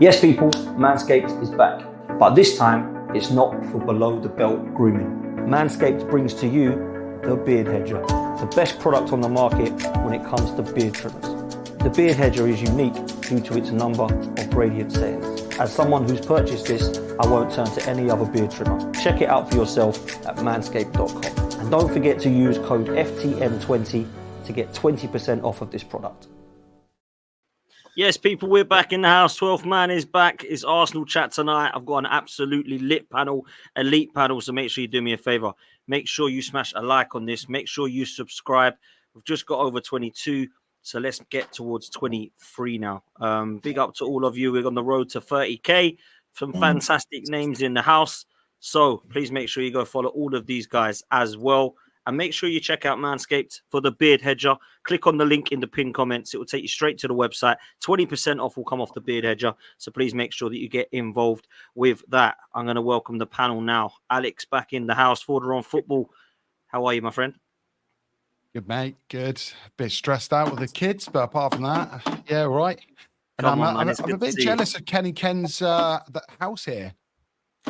Yes, people, Manscaped is back, but this time it's not for below the belt grooming. Manscaped brings to you the Beard Hedger, the best product on the market when it comes to beard trimmers. The Beard Hedger is unique due to its number of radiant settings. As someone who's purchased this, I won't turn to any other beard trimmer. Check it out for yourself at manscaped.com. And don't forget to use code FTM20 to get 20% off of this product. Yes, people, we're back in the house. 12th man is back. It's Arsenal chat tonight. I've got an absolutely lit panel, elite panel, so make sure you do me a favor. Make sure you smash a like on this. Make sure you subscribe. We've just got over 22, so let's get towards 23 now. Big up to all of you. We're on the road to 30K. Some fantastic names in the house, so please make sure you go follow all of these guys as well. And make sure you check out Manscaped for the Beard Hedger. Click on the link in the pinned comments. It will take you straight to the website. 20% off will come off the Beard Hedger. So please make sure that you get involved with that. I'm going to welcome the panel now. Alex back in the house. Forder on football. How are you, my friend? Good, mate. Good. A bit stressed out with the kids, but apart from that, yeah, all right. And Come I'm on, man. a bit jealous of Ken's house here.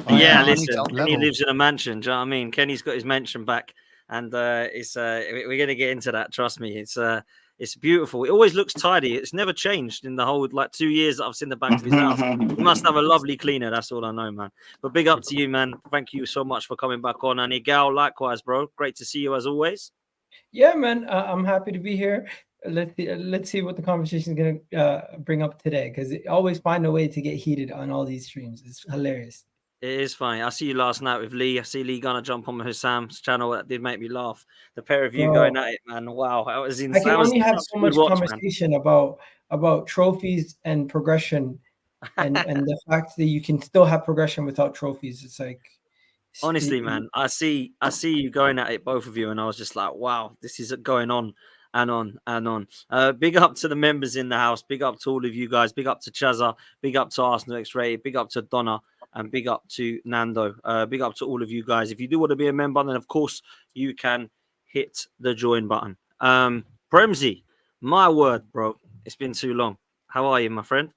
Yeah, listen, Kenny lives in a mansion. Do you know what I mean? Kenny's got his mansion back. And we're going to get into that. Trust me, it's beautiful. It always looks tidy. It's never changed in the whole 2 years that I've seen the back of his house. He must have a lovely cleaner. That's all I know, man. But big up to you, man. Thank you so much for coming back on. And Igal, likewise, bro. Great to see you as always. Yeah, man. I'm happy to be here. Let's see what the conversation is going to bring up today, because they always find a way to get heated on all these streams. It's hilarious. It is funny. I see you last night with Lee. I see Lee gonna jump on Hassam's channel. That did make me laugh. The pair of you going at it, man. Wow, that was insane. I can only have so much conversation about trophies and progression, and the fact that you can still have progression without trophies. It's like, honestly, man. I see you going at it, both of you, and I was just like, wow, this is going on and on and on. Big up to the members in the house. Big up to all of you guys. Big up to Chazza. Big up to Arsenal X-Rated. Big up to Donna. And big up to Nando. Big up to all of you guys. If you do want to be a member, then of course you can hit the join button. Premzy, my word, bro. It's been too long. How are you, my friend?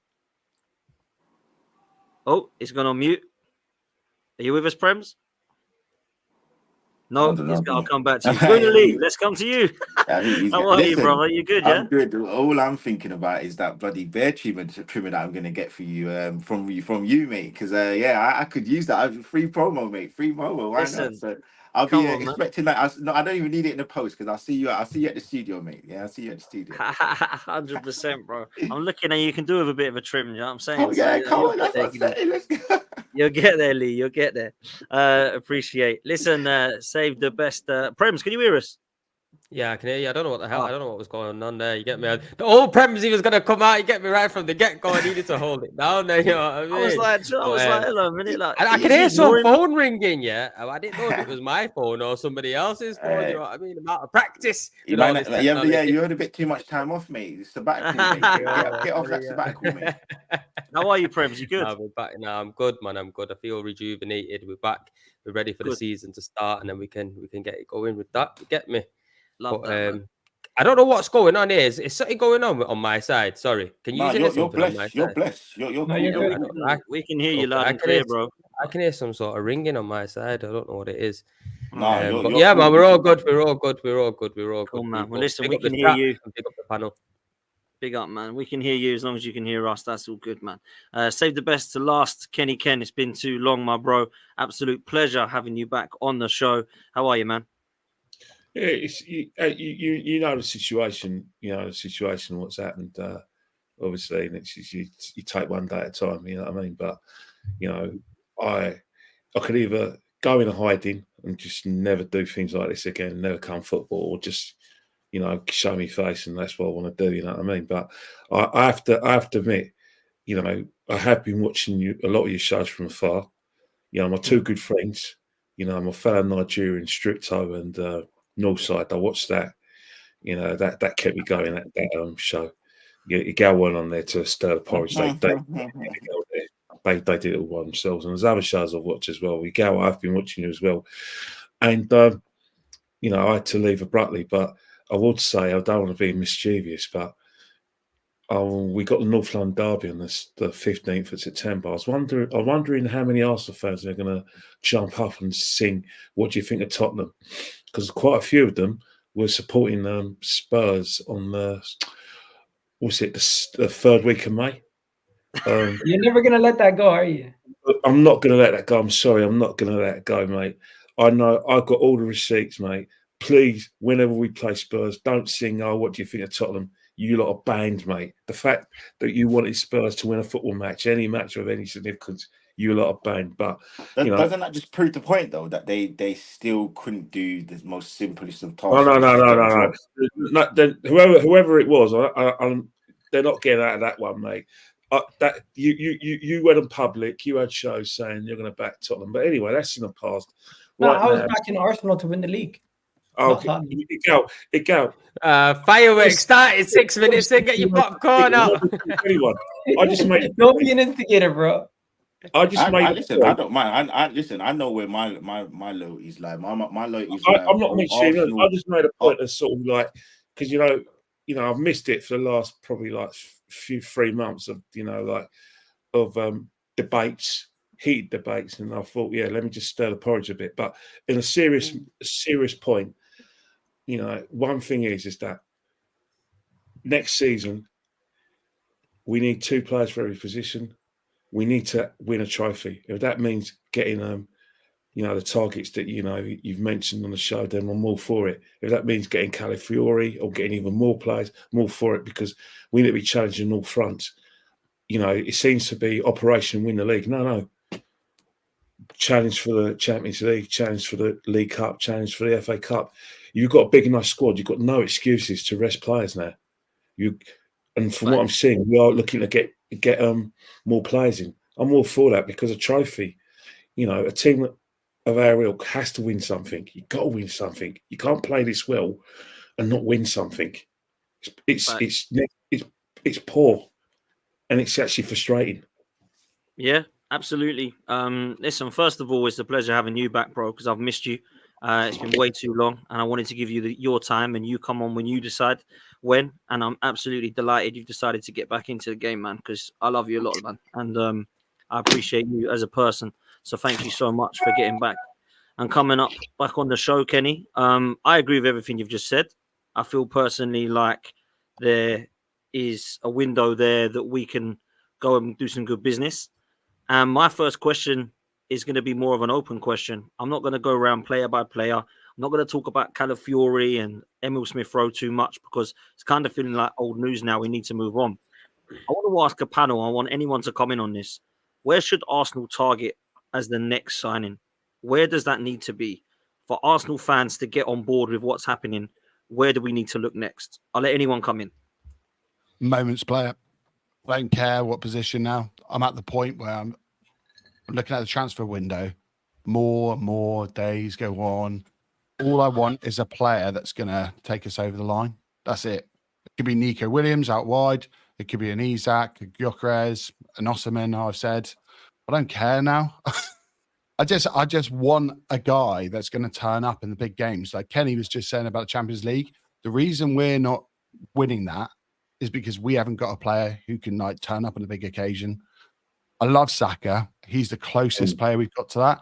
Oh, it's gone on mute. Are you with us, Prems? No, I'll come back to you. Lee, let's come to you. How are you, brother? You good, yeah? I'm good. All I'm thinking about is that bloody bear trimmer that I'm going to get for you from you, mate. Because, I could use that. Free promo, mate. Free promo. Why not? So I'll be expecting that. I don't even need it in the post, because I'll see you at the studio, mate. Yeah, I'll see you at the studio. 100%, bro. I'm looking at you can do with a bit of a trim, you know what I'm saying? Oh, yeah, come on. That's what I'm saying. Let's go. You'll get there, Lee. You'll get there. Appreciate. Listen, save the best. Prems, can you hear us? Yeah, I can hear you. I don't know what the hell. I don't know what was going on there. You get me? The old Premsy was gonna come out. You get me right from the get-go. I needed to hold it down there. You know what I mean? I was like, hello, a minute. I could hear some phone ringing. Yeah, I didn't know if it was my phone or somebody else's phone. You know what I mean? Amount of practice. You had a bit too much time off, mate. It's sabbatical, mate. Get off that sabbatical, mate. How are you, Prems? You good? We're back now. I'm good, man. I'm good. I feel rejuvenated. We're back. We're ready for the season to start, and then we can get it going with that. You get me? Love that, I don't know what's going on here. Is something going on my side? Sorry. Can you you're blessed. You're blessed. You're good. We can hear you loud and clear, bro. I can hear some sort of ringing on my side. I don't know what it is. Man, we're all good. We're all good. Cool, man. Well, listen, we can hear you. Pick up the panel. Big up, man. We can hear you as long as you can hear us. That's all good, man. Save the best to last, Kenny Ken. It's been too long, my bro. Absolute pleasure having you back on the show. How are you, man? Yeah, you know the situation. You know the situation. What's happened? Obviously, and it's just, you take one day at a time. You know what I mean? But you know, I could either go in hiding and just never do things like this again, never come football, or just show me face, and that's what I want to do. You know what I mean? But I have to admit, I have been watching a lot of your shows from afar. My two good friends. I'm a fellow Nigerian, Stricto and Northside. I watched that. That kept me going. That show. You go on there to stir the porridge. They did it all by themselves. And there's other shows I've watched as well. I've been watching you as well. And I had to leave abruptly, but I would say I don't want to be mischievous, but we got the North London derby on the 15th of September. I was wondering how many Arsenal fans are going to jump up and sing "What do you think of Tottenham?" Because quite a few of them were supporting Spurs on the third week of May. You're never gonna let that go, are you? I'm not going to let that go. I'm sorry, I'm not going to let it go, mate. I know I've got all the receipts, mate. Please, whenever we play Spurs, don't sing, "Oh, what do you think of Tottenham?" You lot are banned, mate. The fact that you wanted Spurs to win a football match, any match of any significance, you lot are banned. But doesn't that just prove the point, though, that they still couldn't do the most simplest of tasks? No. Whoever it was, they're not getting out of that one, mate. That you went in public, you had shows saying you're going to back Tottenham. But anyway, that's in the past. No, I was backing Arsenal to win the league. Okay, it go. Fireworks started 6 minutes in. Get your popcorn out. Anyone? I just made. Don't be an instigator, bro. Listen. I don't mind. I know where my loyalties lie. My loyalties. I'm not mentioning. I just made a point of sort of like, because I've missed it for the last probably like 3 months of debates, heated debates, and I thought, yeah, let me just stir the porridge a bit. But in a serious point, one thing is that next season we need 2 players for every position. We need to win a trophy. If that means getting the targets that you've mentioned on the show, then I'm all for it. If that means getting Calafiori or getting even more players, I'm all for it, because we need to be challenging all fronts. It seems to be Operation Win the League. No. Challenge for the Champions League, challenge for the League Cup, challenge for the FA Cup. You've got a big enough squad. You've got no excuses to rest players now. And from what I'm seeing, we are looking to get more players in. I'm all for that, because a trophy, a team of our ilk has to win something. You've got to win something. You can't play this well and not win something. It's poor, and it's actually frustrating. Yeah, absolutely. Listen, first of all, it's a pleasure having you back, bro, because I've missed you. It's been way too long, and I wanted to give you your time, and you come on when you decide when. And I'm absolutely delighted you've decided to get back into the game, man, because I love you a lot, man, and I appreciate you as a person. So thank you so much for getting back and coming up back on the show, Kenny. I agree with everything you've just said. I feel personally like there is a window there that we can go and do some good business. And my first question is going to be more of an open question. I'm not going to go around player by player. I'm not going to talk about Calafiori and Emil Smith-Rowe too much, because it's kind of feeling like old news now. We need to move on. I want to ask a panel. I want anyone to come in on this. Where should Arsenal target as the next signing? Where does that need to be? For Arsenal fans to get on board with what's happening, where do we need to look next? I'll let anyone come in. Moments player. I don't care what position now. I'm at the point where I'm looking at the transfer window. More and more days go on. All I want is a player that's going to take us over the line. That's it. It could be Nico Williams out wide. It could be an Isak, a Gyökeres, an Osimhen, I've said. I don't care now. I just want a guy that's going to turn up in the big games. Like Kenny was just saying about the Champions League. The reason we're not winning that is because we haven't got a player who can turn up on a big occasion. I love Saka. He's the closest player we've got to that.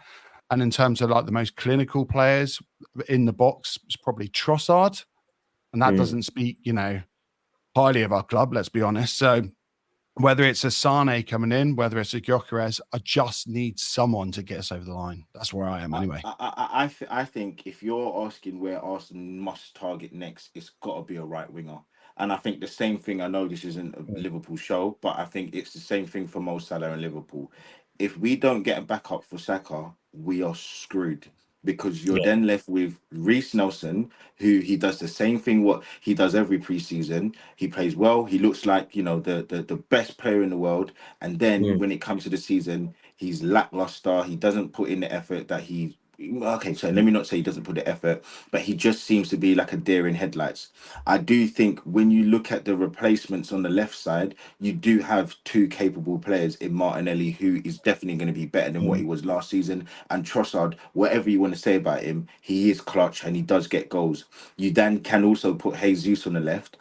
And in terms of the most clinical players in the box, it's probably Trossard. And that doesn't speak, highly of our club, let's be honest. So whether it's a Sane coming in, whether it's a Gyökeres, I just need someone to get us over the line. That's where I am anyway. I think if you're asking where Arsenal must target next, it's got to be a right winger. And I think the same thing, I know this isn't a Liverpool show, but I think it's the same thing for Mo Salah and Liverpool. If we don't get a backup for Saka, we are screwed, because you're then left with Reece Nelson, who he does the same thing what he does every preseason. He plays well. He looks like, the best player in the world. And then when it comes to the season, he's lackluster. He doesn't put in the effort that he... Okay, so let me not say he doesn't put the effort, but he just seems to be like a deer in headlights. I do think when you look at the replacements on the left side, you do have 2 capable players in Martinelli, who is definitely going to be better than what he was last season. And Trossard, whatever you want to say about him, he is clutch and he does get goals. You then can also put Jesus on the left.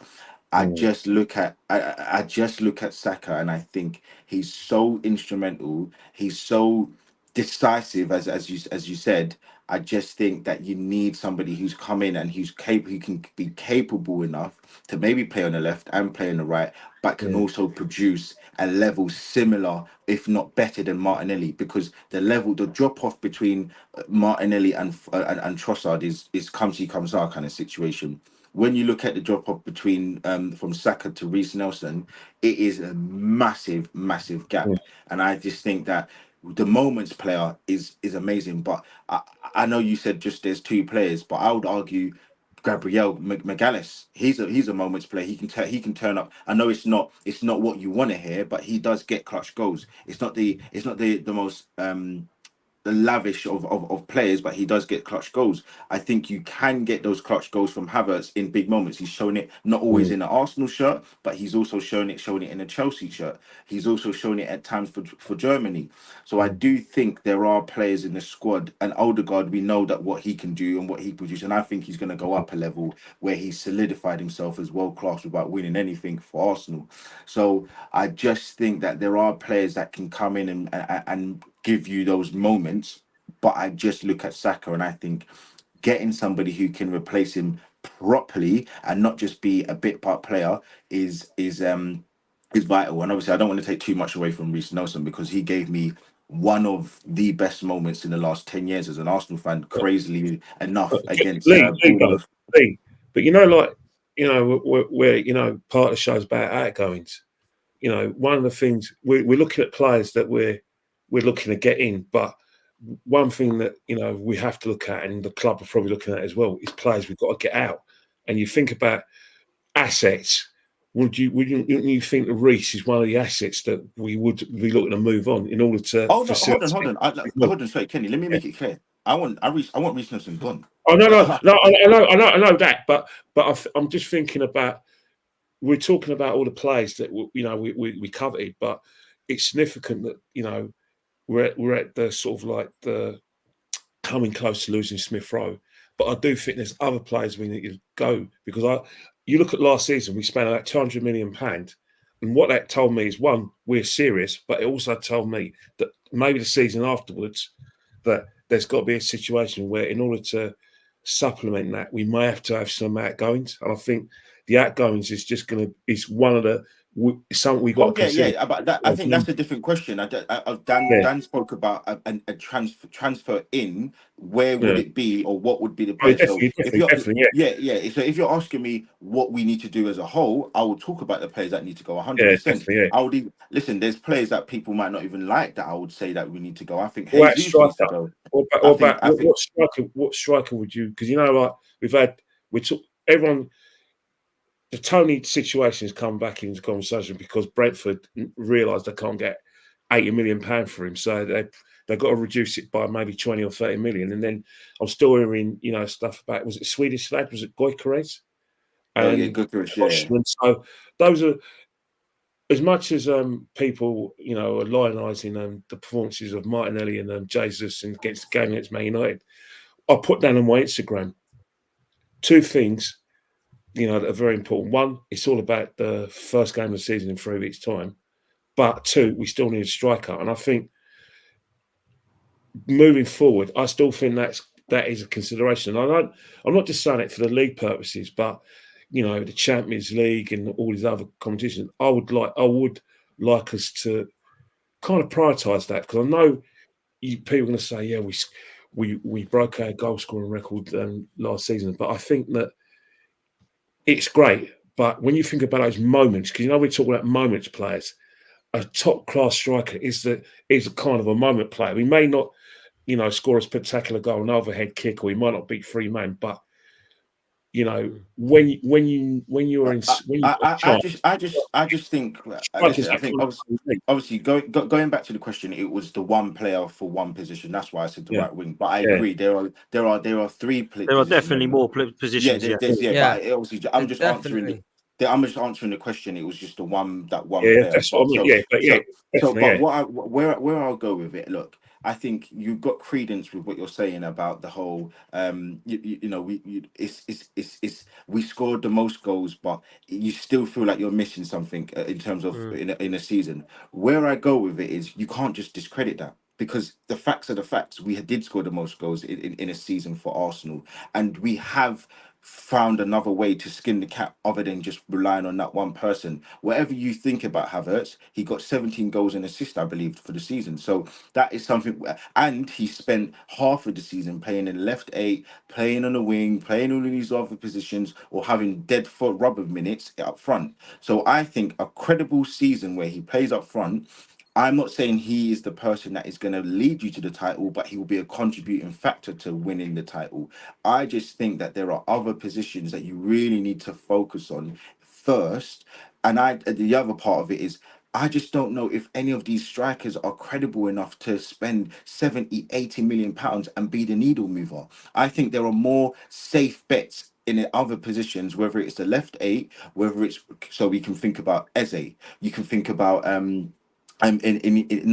I just look at Saka, and I think he's so instrumental. He's so decisive, as you said. I just think that you need somebody who's come in and who can be capable enough to maybe play on the left and play on the right, but can also produce a level similar, if not better, than Martinelli. Because the drop off between Martinelli and Trossard is come see come sa kind of situation. When you look at the drop off between from Saka to Reece Nelson, it is a massive, massive gap. And I just think that the moments player is amazing. But I know you said just there's two players, but I would argue Gabriel Magalhaes. He's a moments player. He can turn up. I know it's not what you want to hear, but he does get clutch goals. It's not the most the lavish of players, but he does get clutch goals. I think you can get those clutch goals from Havertz in big moments. He's shown it not always in the Arsenal shirt, but he's also shown it in a Chelsea shirt. He's also shown it at times for Germany. So I do think there are players in the squad, and Odegaard, we know that what he can do and what he produces, and I think he's going to go up a level where he's solidified himself as world class without winning anything for Arsenal. So I just think that there are players that can come in and give you those moments, but I just look at Saka and I think getting somebody who can replace him properly and not just be a bit part player is vital. And obviously I don't want to take too much away from Reece Nelson, because he gave me one of the best moments in the last 10 years as an Arsenal fan, crazily enough, against Bournemouth. But you know, like, you know, we're you know, part of the show's about outgoings. You know, one of the things we're looking at players that we're looking to get in, but one thing that, you know, we have to look at, and the club are probably looking at as well, is players we've got to get out. And you think about assets. Wouldn't you think that Reece is one of the assets that we would be looking to move on in order to? Oh no, hold on, sorry, Kenny. Let me make it clear. I want Reece Nelson gone. Oh no, I know that, but I'm just thinking about, we're talking about all the players that we coveted, but it's significant that, you know, we're at the sort of like the coming close to losing Smith-Rowe. But I do think there's other players we need to go, because you look at last season, we spent about £200 million, and what that told me is, one, we're serious, but it also told me that maybe the season afterwards, that there's got to be a situation where, in order to supplement that, we may have to have some outgoings. And I think the outgoings is one of the something we got to consider. Yeah, but I think that's a different question. Dan spoke about a transfer in. Where would it be, or what would be the place? So if you're asking me what we need to do as a whole, I will talk about the players that need to go 100%. I would listen. There's players that people might not even like that I would say that we need to go. I think Jesus needs to go. What striker would you? Because, you know, like everyone. The Tony situation has come back into conversation because Brentford realised they can't get £80 million for him, so they've got to reduce it by maybe 20 or 30 million. And then I'm still hearing, you know, stuff about, was it Swedish lad? Was it Gyökeres? Gyökeres, yeah. So those are, as much as people, you know, are lionising the performances of Martinelli and Jesus and against the game against Man United, I put down on my Instagram two things, you know, that are very important. One, it's all about the first game of the season in 3 weeks' time. But two, we still need a striker. And I think moving forward, I still think that is a consideration. And I'm not just saying it for the league purposes, but, you know, the Champions League and all these other competitions, I would like us to kind of prioritise that, because I know people are going to say, yeah, we broke our goal scoring record last season, but I think that it's great. But when you think about those moments, because, you know, we're talking about moments players, a top class striker is a kind of a moment player. We may not, you know, score a spectacular goal, an overhead kick, or we might not beat three men, but, you know, I just think obviously going back to the question, it was the one player for one position. That's why I said the right wing. But I agree, there are three. There are definitely more positions. But obviously, I'm just answering the question. It was just the one player. That's what I mean. But where I'll go with it, look, I think you've got credence with what you're saying about the whole. We scored the most goals, but you still feel like you're missing something in terms of in a season. Where I go with it is you can't just discredit that. Because the facts are the facts. We did score the most goals in a season for Arsenal, and we have found another way to skin the cat other than just relying on that one person. Whatever you think about Havertz, he got 17 goals and assists, I believe, for the season. So that is something, and he spent half of the season playing in left eight, playing on the wing, playing all of these other positions, or having dead foot rubber minutes up front. So I think a credible season where he plays up front, I'm not saying he is the person that is going to lead you to the title, but he will be a contributing factor to winning the title. I just think that there are other positions that you really need to focus on first. And the other part of it is, I just don't know if any of these strikers are credible enough to spend 70, 80 million pounds and be the needle mover. I think there are more safe bets in the other positions, whether it's the left eight, whether it's, so we can think about Eze, you can think about not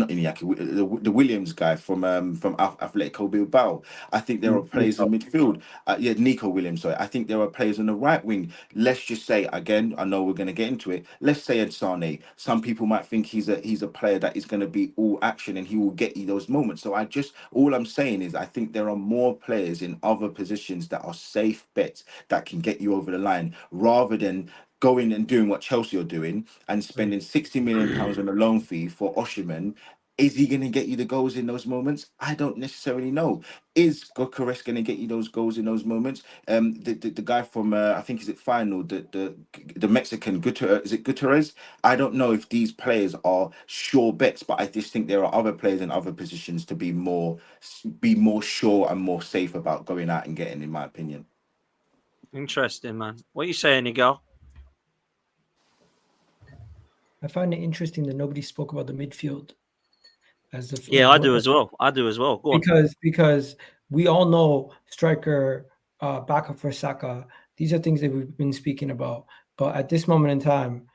Iñaki, the Williams guy from Atletico Bilbao. I think there are players in midfield. Nico Williams. Sorry, I think there are players on the right wing. Let's just say again. I know we're going to get into it. Let's say Ed Sane. Some people might think he's a player that is going to be all action and he will get you those moments. So all I'm saying is I think there are more players in other positions that are safe bets that can get you over the line rather than going and doing what Chelsea are doing and spending 60 million pounds on a loan fee for Osimhen. Is he going to get you the goals in those moments? I don't necessarily know. Is Gyökeres going to get you those goals in those moments? The guy from I think is it final the Mexican is it Gutierrez? I don't know if these players are sure bets, but I just think there are other players in other positions to be more sure and more safe about going out and getting, in my opinion. Interesting, man. What are you saying, Nigel? I find it interesting that nobody spoke about the midfield as the I do as well. Go on. Because we all know striker, backup for Saka. These are things that we've been speaking about. But at this moment in time,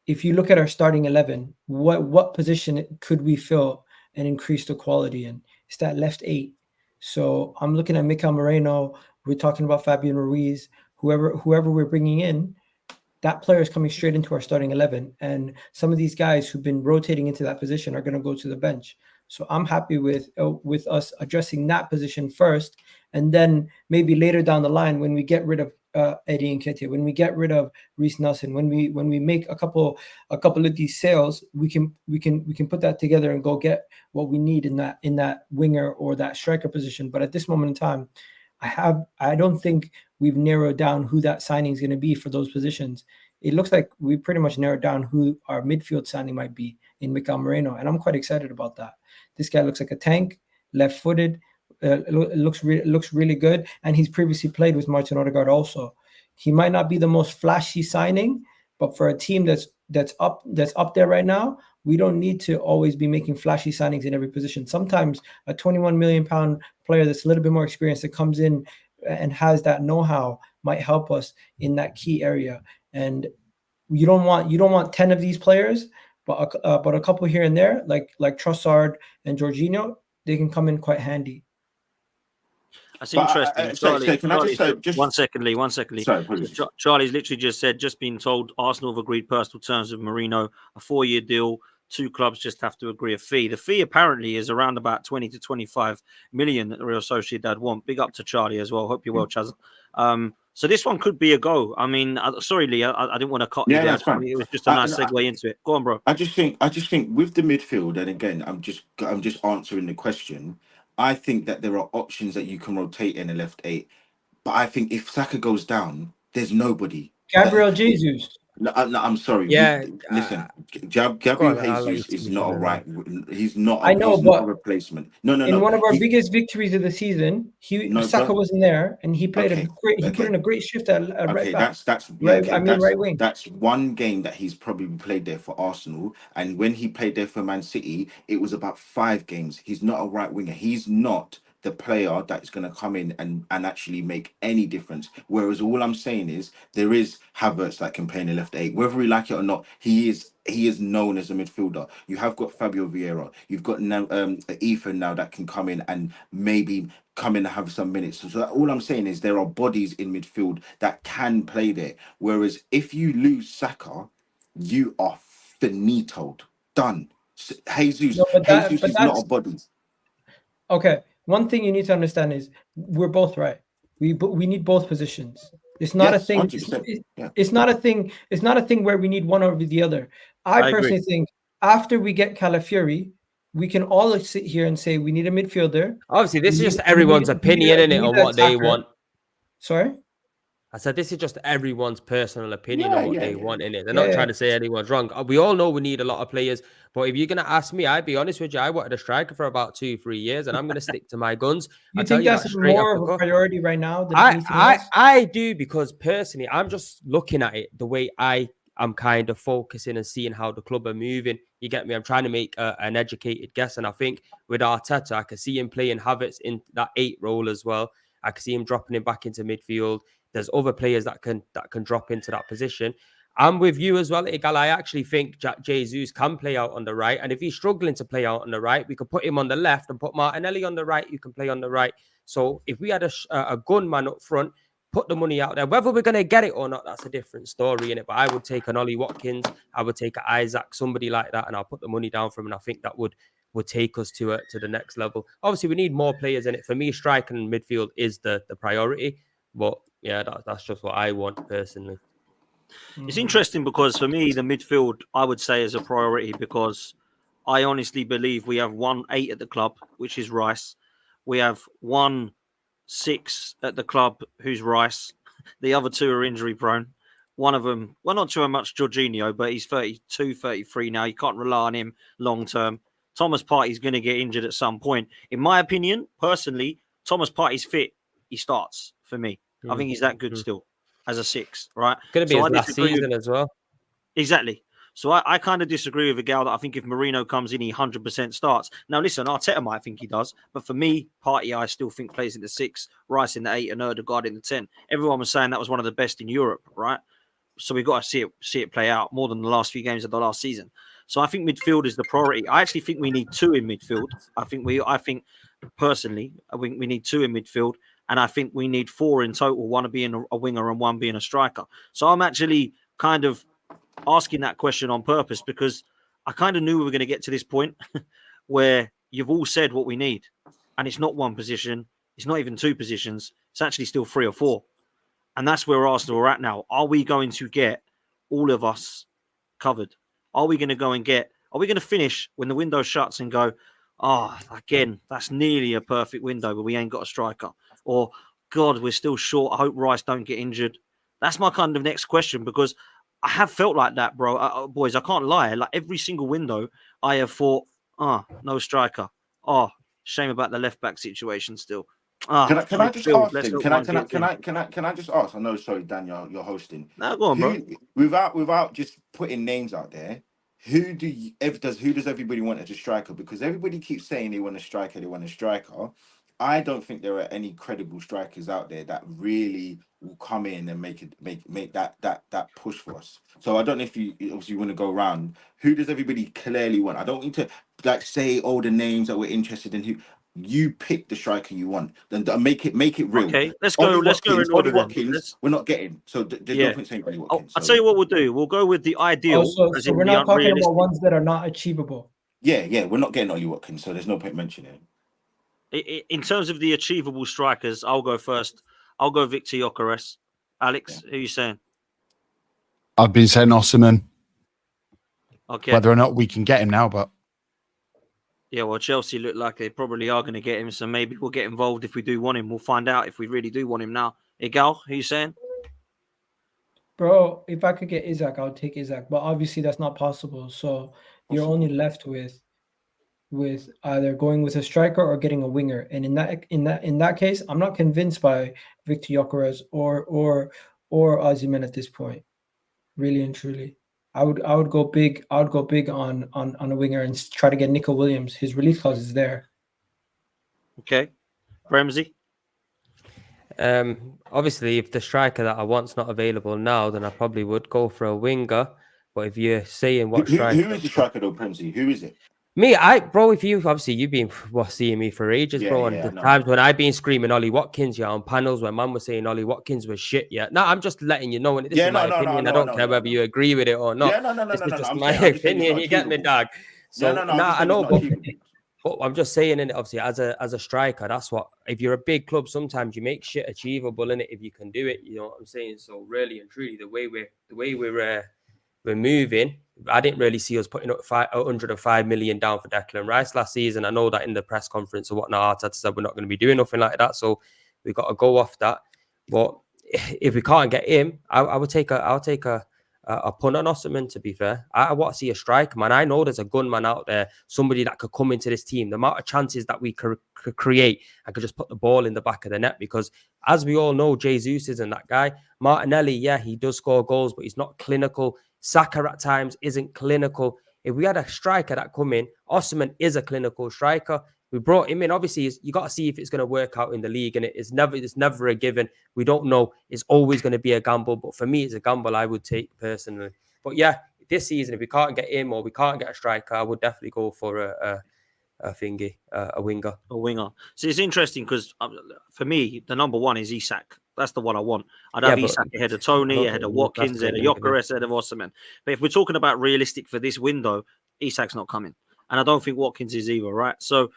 if you look at our starting 11, what position could we fill and increase the quality in? It's that left eight. So I'm looking at Mikel Merino. We're talking about Fabian Ruiz. Whoever we're bringing in, that player is coming straight into our starting 11. And some of these guys who've been rotating into that position are going to go to the bench. So I'm happy with us addressing that position first. And then maybe later down the line, when we get rid of Eddie Nketiah, when we get rid of Reece Nelson, when we make a couple of these sales, we can put that together and go get what we need in that winger or that striker position. But at this moment in time, I don't think we've narrowed down who that signing is going to be for those positions. It looks like we pretty much narrowed down who our midfield signing might be in Mikel Merino, and I'm quite excited about that. This guy looks like a tank, left-footed. Looks really good, and he's previously played with Martin Odegaard also. He might not be the most flashy signing, but for a team that's up there right now, we don't need to always be making flashy signings in every position. Sometimes a 21 million pound player that's a little bit more experienced that comes in and has that know-how might help us in that key area. And you don't want 10 of these players, but a couple here and there, like Trossard and Jorginho, they can come in quite handy. That's interesting. One second, Lee. Sorry, Charlie's literally just said, just been told Arsenal have agreed personal terms with Merino, a 4-year deal. 2 clubs just have to agree a fee. The fee apparently is around about 20 to 25 million that the Real Sociedad want. Big up to Charlie as well. Hope you're well, Chaz. So this one could be a go. I mean, sorry, Lee, I didn't want to cut you there. That's fine. It was just a nice segue into it. Go on, bro. I just think with the midfield, and again, I'm just answering the question. I think that there are options that you can rotate in the left eight, but I think if Saka goes down, there's nobody. Gabriel Jesus. No, I'm sorry. Yeah. Listen, Gabriel Jesus is not a right. He's not. I know, he's but not a replacement. No. In one of our biggest victories of the season, Saka wasn't there, and he played put in a great shift at right back. Right wing. That's one game that he's probably played there for Arsenal, and when he played there for Man City, it was about 5 games. He's not a right winger. He's not the player that's going to come in and actually make any difference. Whereas all I'm saying is there is Havertz that can play in the left 8. Whether we like it or not, he is known as a midfielder. You have got Fabio Vieira. You've got now Ethan now that can come in and maybe come in and have some minutes. So all I'm saying is there are bodies in midfield that can play there. Whereas if you lose Saka, you are finitoed, done. Jesus is not a body. Okay, one thing you need to understand is we're both right. We need both positions. It's not a thing. It's not a thing. It's not a thing where we need one over the other. I personally think after we get Calafiori, we can all sit here and say we need a midfielder. Obviously, this is just everyone's opinion, isn't it, on what they want. Sorry? I said this is just everyone's personal opinion on what they want in it. They're not trying to say anyone's wrong. We all know we need a lot of players, but if you're going to ask me, I'd be honest with you, I wanted a striker for about 2-3 years, and I'm going to stick to my guns. You think that's more of a priority right now than anything else? I do, because personally, I'm just looking at it the way I'm kind of focusing and seeing how the club are moving. You get me? I'm trying to make an educated guess, and I think with Arteta, I can see him playing Havertz in that 8 role as well. I can see him dropping him back into midfield. There's other players that can drop into that position. I'm with you as well, Igal. I actually think Jack Jesus can play out on the right. And if he's struggling to play out on the right, we could put him on the left and put Martinelli on the right. You can play on the right. So if we had a gunman up front, put the money out there. Whether we're going to get it or not, that's a different story, innit? But I would take an Ollie Watkins. I would take an Isaac, somebody like that, and I'll put the money down for him. And I think that would take us to the next level. Obviously, we need more players in it. For me, striker and midfield is the priority. But yeah, that's just what I want personally. It's interesting because for me, the midfield, I would say, is a priority because I honestly believe we have 1-8 at the club, which is Rice. We have 1-6 at the club, who's Rice. The other 2 are injury prone. One of them, well, not too much Jorginho, but he's 32, 33 now. You can't rely on him long term. Thomas Partey's going to get injured at some point. In my opinion, personally, Thomas Partey's fit. He starts for me. I think he's that good still as a 6, right? Going to be his last season as well. Exactly. So I kind of disagree with Gal that I think if Merino comes in, he 100% starts. Now, listen, Arteta might think he does, but for me, Partey, I still think plays in the 6, Rice in the 8, and Ødegaard in the 10. Everyone was saying that was one of the best in Europe, right? So we've got to see it play out more than the last few games of the last season. So I think midfield is the priority. I actually think we need 2 in midfield. I think personally, we need 2 in midfield. And I think we need 4 in total, 1 being a winger and 1 being a striker. So I'm actually kind of asking that question on purpose because I kind of knew we were going to get to this point where you've all said what we need. And it's not 1 position. It's not even 2 positions. It's actually still 3 or 4. And that's where Arsenal are at now. Are we going to get all of us covered? Are we going to finish when the window shuts and go, again, that's nearly a perfect window, but we ain't got a striker? Or, God, we're still short. I hope Rice don't get injured. That's my kind of next question because I have felt like that, bro. Boys, I can't lie. Like every single window, I have thought, no striker. Shame about the left back situation still. Can I just ask then? Can I just ask? I know, sorry, Dan, you're hosting. No, go on, bro. Without just putting names out there, who does everybody want as a striker? Because everybody keeps saying they want a striker. I don't think there are any credible strikers out there that really will come in and make that push for us. So I don't know if you obviously want to go around. Who does everybody clearly want? I don't need to say all the names that we're interested in. Who you pick the striker you want, then make it real. Okay, let's go in order. Watkins, we're not getting. So there's no point saying Ollie Watkins. I'll tell you what we'll do. We'll go with the ideal. So we're not talking about ones that are not achievable. Yeah, we're not getting Ollie Watkins, so there's no point mentioning him. In terms of the achievable strikers, I'll go first. I'll go Victor Gyökeres. Alex, who are you saying? I've been saying Osimhen. Okay. Whether or not we can get him now, but yeah, well, Chelsea look like they probably are going to get him, so maybe we'll get involved if we do want him. We'll find out if we really do want him now. Igal, who are you saying? Bro, if I could get Isaac, I would take Isaac, but obviously that's not possible. So you're only left with either going with a striker or getting a winger. And in that case, I'm not convinced by Victor Gyökeres or Osimhen at this point. Really and truly, I would go big. I would go big on a winger and try to get Nico Williams. His release clause is there. Okay, Bremsy? Obviously, if the striker that I want's not available now, then I probably would go for a winger. But if you're saying what striker, who is the striker though, Premsy? Who is it? Me, bro, if you obviously you've been seeing me for ages, bro, and the times when I've been screaming Ollie Watkins, on panels when man was saying Ollie Watkins was shit, No, I'm just letting you know, and this is my opinion. I don't care whether you agree with it or not. This is just my opinion. You get me, dog. So I know, but I'm just saying, and obviously as a striker, that's what. If you're a big club, sometimes you make shit achievable in it if you can do it. You know what I'm saying? So really and truly, the way we're moving. I didn't really see us putting up 105 million down for Declan Rice last season. I know that in the press conference or whatnot, Arteta said we're not going to be doing nothing like that. So we got to go off that. But if we can't get him, I'll take a punt on Osimhen, to be fair. I want to see a striker, man. I know there's a gunman out there, somebody that could come into this team. The amount of chances that we could create, I could just put the ball in the back of the net because, as we all know, Jesus isn't that guy. Martinelli, yeah, he does score goals, but he's not clinical. Saka at times isn't clinical. If we had a striker that come in, Osimhen is a clinical striker. We brought him in. Obviously, you got to see if it's going to work out in the league, and it's never a given. We don't know. It's always going to be a gamble. But for me, it's a gamble I would take personally. But yeah, this season, if we can't get him or we can't get a striker, I would definitely go for a winger. A winger. So it's interesting because for me, the number one is Isak. That's the one I want. I'd have Isak ahead of Tony, ahead of Watkins, ahead of Gyökeres, ahead of Osimhen. But if we're talking about realistic for this window, Isak's not coming. And I don't think Watkins is either, right? So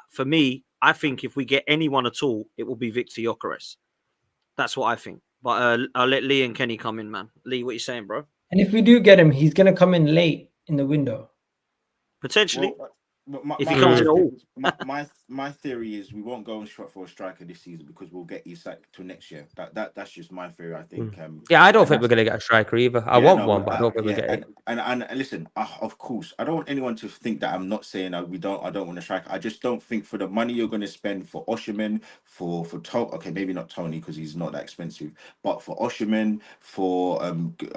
for me, I think if we get anyone at all, it will be Victor Gyökeres. That's what I think. But I'll let Lee and Kenny come in, man. Lee, what are you saying, bro? And if we do get him, he's going to come in late in the window. Potentially. If he comes in all. My theory is we won't go for a striker this season because we'll get Isak to next year. That's just my theory. I think. I don't think we're going to get a striker either. I want one, but I don't think we'll get it. And listen, of course, I don't want anyone to think that I'm not saying I don't want a striker. I just don't think for the money you're going to spend for Osimhen, for Tony. Okay, maybe not Tony because he's not that expensive, but for Osimhen, for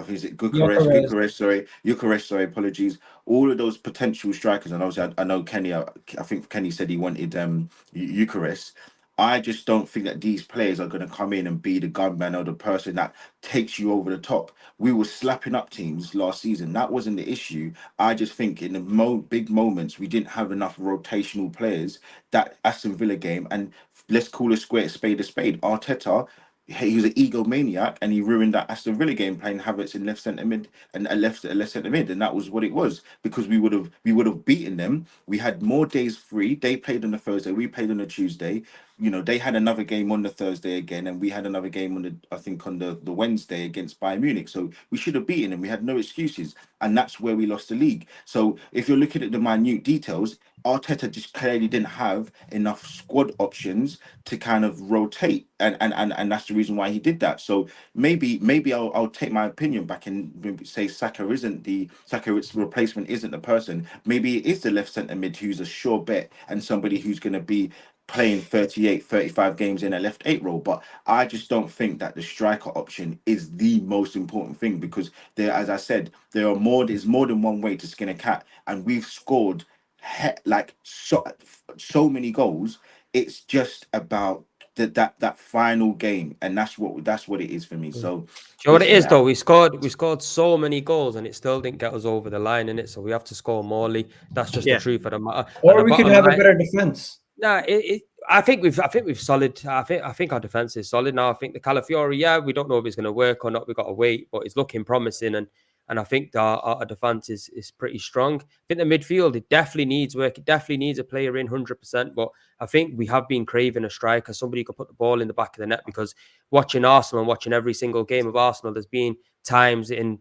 is it Gyökeres? Sorry, apologies. All of those potential strikers, and obviously I know Kenny. I think Kenny said he wanted Gyökeres. I just don't think that these players are going to come in and be the gunman or the person that takes you over the top. We were slapping up teams last season. That wasn't the issue. I just think in the big moments we didn't have enough rotational players. That Aston Villa game, and let's call a spade a spade. Arteta. He was an egomaniac and he ruined that Aston Villa game playing Havertz in left centre mid and left centre mid, and that was what it was because we would have beaten them. We had more days free. They played on the Thursday, we played on the Tuesday. You know, they had another game on the Thursday again, and we had another game on the Wednesday against Bayern Munich. So we should have beaten them. We had no excuses, and that's where we lost the league. So if you're looking at the minute details, Arteta just clearly didn't have enough squad options to kind of rotate, and that's the reason why he did that. So maybe I'll take my opinion back and say Saka's replacement isn't the person. Maybe it is the left centre mid who's a sure bet and somebody who's going to be playing 35 games in a left 8 role. But I just don't think that the striker option is the most important thing because as I said, there's more than one way to skin a cat, and we've scored so many goals. It's just about that final game, and that's what it is for me. So you know what it is though, we scored so many goals and it still didn't get us over the line, innit? So we have to score more, Lee. That's just the truth of the matter. Or we could have a better defense. No, I think we've solid. I think our defense is solid now. I think the Calafiori, we don't know if it's going to work or not. We've got to wait, but it's looking promising, and I think our defense is pretty strong. I think the midfield, it definitely needs work. It definitely needs a player in 100%. But I think we have been craving a striker, somebody who could put the ball in the back of the net. Because watching Arsenal and watching every single game of Arsenal, there's been times in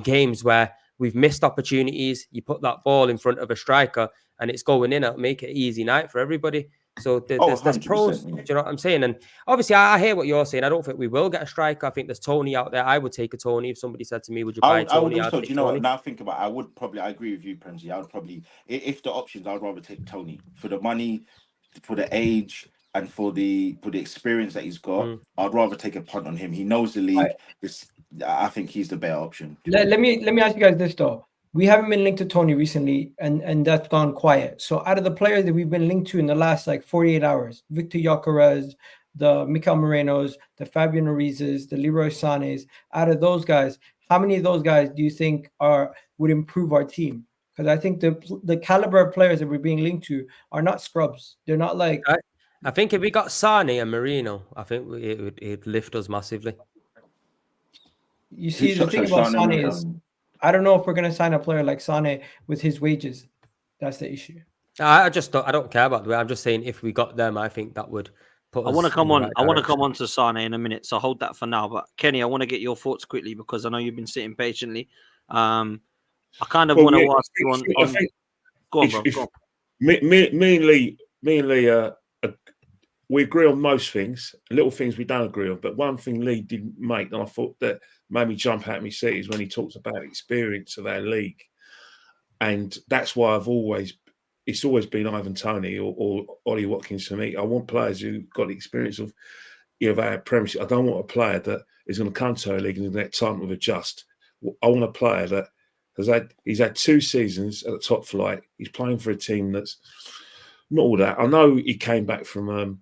games where we've missed opportunities. You put that ball in front of a striker and it's going in. It'll make it an easy night for everybody. So there's pros, do you know what I'm saying? And obviously, I hear what you're saying. I don't think we will get a striker. I think there's Tony out there. I would take a Tony. If somebody said to me, would you buy Tony? I would also, do you know what? Now think about it, I agree with you, Premsy. I would probably, if the options, I'd rather take Tony. For the money, for the age, and for the experience that he's got, I'd rather take a punt on him. He knows the league. I think he's the better option. Let me ask you guys this, though. we haven't been linked to Tony recently, and that's gone quiet. So out of the players that we've been linked to in the last like 48 hours, Victor Gyökeres, the Mikel Merinos, the Fabian Ruizes, the Leroy Sanes, out of those guys, how many of those guys do you think would improve our team? Because I think the caliber of players that we're being linked to are not scrubs. They're not like. I think if we got Sane and Merino, I think it'd lift us massively. You see, the thing about Sane is, I don't know if we're going to sign a player like Sane with his wages. That's the issue. I don't care about the way. I'm just saying if we got them, I think that would put us. I want to come on. I want to come on to Sane in a minute, so hold that for now. But Kenny, I want to get your thoughts quickly because I know you've been sitting patiently. I kind of want to ask you on. Go on, bro. Go on. Me and Lee, we agree on most things. Little things we don't agree on. But one thing Lee didn't make, and I thought that made me jump out of my seat, is when he talks about experience of our league. And that's why it's always been Ivan Toney or Ollie Watkins for me. I want players who've got the experience of our Premiership. I don't want a player that is going to come to our league and in that time to adjust. I want a player that he's had 2 seasons at the top flight. He's playing for a team that's not all that. I know he came back from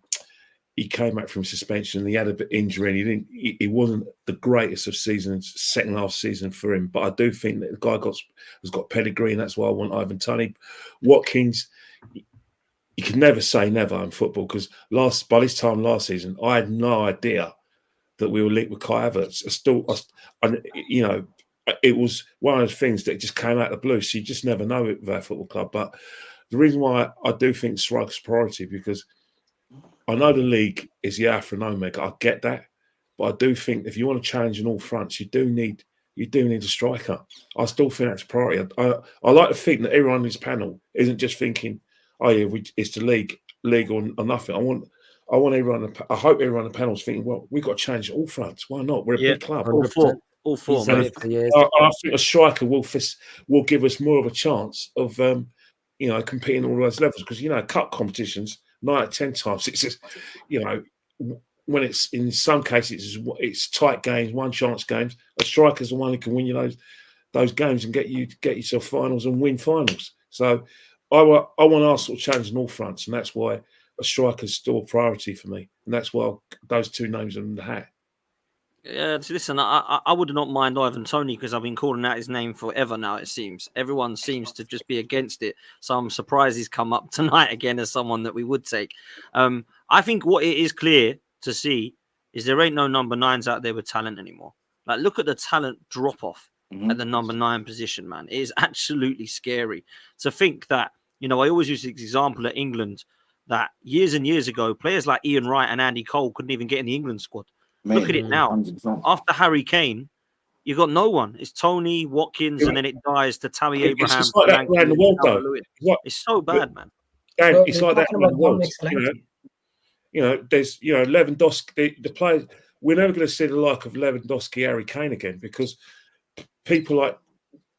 suspension and he had a bit of injury and he wasn't the greatest of seasons, second half season for him. But I do think that the guy has got pedigree, and that's why I want Ivan Toney. Watkins, you can never say never in football, because by this time last season, I had no idea that we were linked with Kai Havertz. It was one of those things that just came out of the blue. So you just never know it with our football club. But the reason why I do think striker's priority, because I know the league is the alpha and omega. I get that, but I do think if you want to challenge in all fronts, you do need a striker. I still think that's a priority. I like to think that everyone on this panel isn't just thinking, "Oh yeah, it's the league or nothing." I want everyone. I hope everyone on the panel is thinking, "Well, we've got to change all fronts. Why not? We're a big club." All four. I think a striker will give us more of a chance of competing all those levels, because cup competitions 9 out of 10 times it's just, when it's in some cases it's tight games, one chance games. A striker's the one who can win those games and get you to finals and win finals. So I want Arsenal challenge on all fronts, and that's why a striker's still a priority for me, and that's why those 2 names are in the hat. Listen, I would not mind Ivan Toney, because I've been calling out his name forever now, it seems. Everyone seems to just be against it. So I'm surprised he's come up tonight again as someone that we would take. I think what it is clear to see is there ain't no number 9s out there with talent anymore. Like, look at the talent drop-off at the number 9 position, man. It is absolutely scary to think that, I always use this example at England, that years and years ago, players like Ian Wright and Andy Cole couldn't even get in the England squad. Mate, look at it now. 100%. After Harry Kane, you got no one. It's Tony, Watkins, and then it dies to Tammy Abraham. It's like that around the world, though. It's so bad, man. It's like that around the world. There's Lewandowski. The players. We're never going to see the like of Lewandowski, Harry Kane again, because people like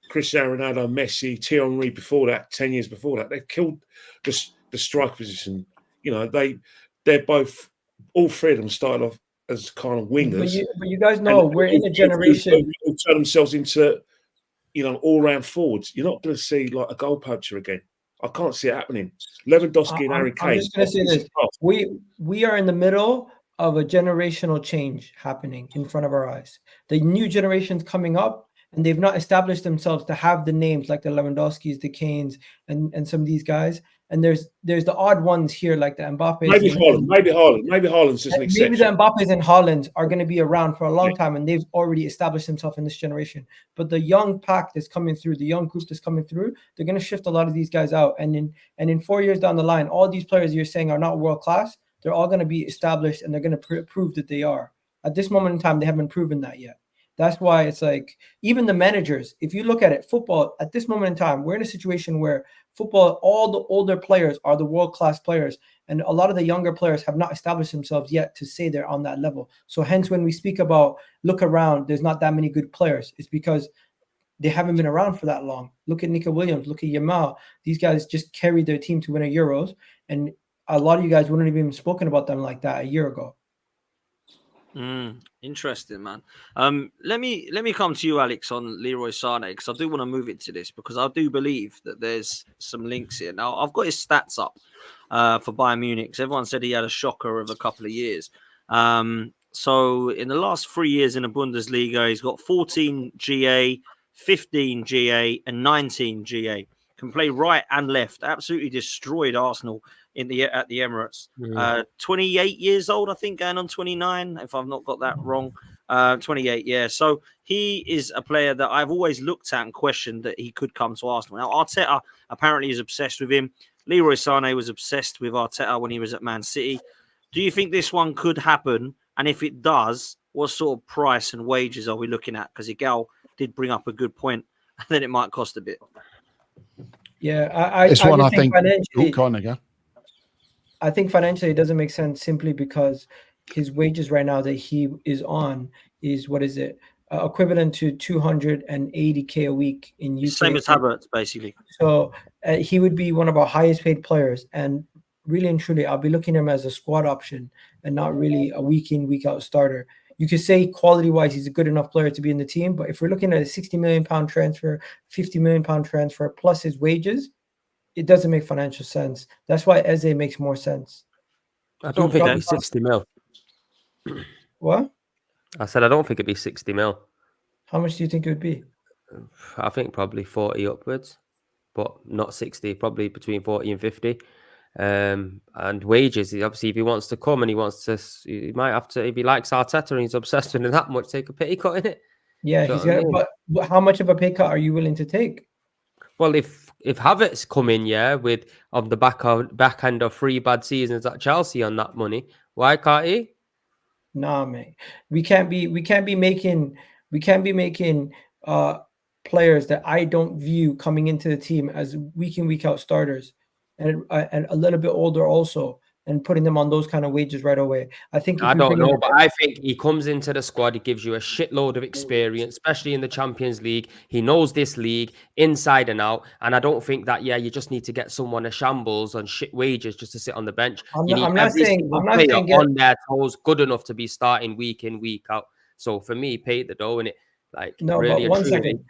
Cristiano Ronaldo, Messi, Thierry Henry before that, 10 years before that, they've killed the strike position. They're both, all 3 of them started off as kind of wingers. But you guys know we're in a generation who turn themselves into, all-round forwards. You're not going to see like a goal poacher again. I can't see it happening. Lewandowski and Harry Kane. I'm just going to say this: we are in the middle of a generational change happening in front of our eyes. The new generation's coming up, and they've not established themselves to have the names like the Lewandowskis, the Kanes, and some of these guys. And there's the odd ones here, like the Mbappes. Maybe Haaland's just an exception. Maybe the Mbappes and Haaland are going to be around for a long time, and they've already established themselves in this generation. But the young pack that's coming through, the young group that's coming through, they're going to shift a lot of these guys out. And in 4 years down the line, all these players you're saying are not world class. They're all going to be established, and they're going to prove that they are. At this moment in time, they haven't proven that yet. That's why it's like, even the managers, if you look at it, football, at this moment in time, we're in a situation where football, all the older players are the world-class players, and a lot of the younger players have not established themselves yet to say they're on that level. So hence, when we speak about look around, there's not that many good players. It's because they haven't been around for that long. Look at Nico Williams, look at Yamal. These guys just carried their team to win a Euros, and a lot of you guys wouldn't have even spoken about them like that a year ago. Interesting, man. Let me come to you, Alex, on Leroy Sane, because I do want to move it to this, because I do believe that there's some links here. Now, I've got his stats up for Bayern Munich. Everyone said he had a shocker of a couple of years. So in the last 3 years in the Bundesliga, he's got 14 GA, 15 GA, and 19 GA. Can play right and left. Absolutely destroyed Arsenal at the Emirates. 28 years old, I think, going on 29, if I've not got that wrong. 28, yeah. So he is a player that I've always looked at and questioned that he could come to Arsenal. Now, Arteta apparently is obsessed with him. Leroy Sane was obsessed with Arteta when he was at Man City. Do you think this one could happen? And if it does, what sort of price and wages are we looking at? Because Igal did bring up a good point, and then it might cost a bit. Yeah, I think financially, I think financially it doesn't make sense, simply because his wages right now that he is on is, what is it, equivalent to 280K a week in UK. Same as Havertz, basically. So he would be one of our highest paid players, and really and truly, I'll be looking at him as a squad option and not really a week in, week out starter. You could say quality-wise he's a good enough player to be in the team, but if we're looking at a £60 million transfer, £50 million transfer plus his wages, it doesn't make financial sense. That's why Eze makes more sense. I don't think it'd be 60 mil. What? I said I don't think it'd be 60 mil. How much do you think it would be? I think probably 40 upwards, but not 60, probably between 40 and 50. And wages, obviously, if he wants to come and he might have to, if he likes Arteta and he's obsessed with him that much, take a pay cut in it. Yeah, but how much of a pay cut are you willing to take? Well, if Havertz come in, with on the back end of 3 bad seasons at Chelsea on that money, why can't he? Nah, mate. We can't be making players that I don't view coming into the team as week in, week out starters, and a little bit older also, and putting them on those kind of wages right away. I think I don't know, but I think he comes into the squad, he gives you a shitload of experience, especially in the Champions League. He knows this league inside and out, and I don't think that you just need to get someone a shambles on shit wages just to sit on the bench. I'm not saying on their toes good enough to be starting week in, week out. So for me, pay the dough in it. No, really, but 1 second.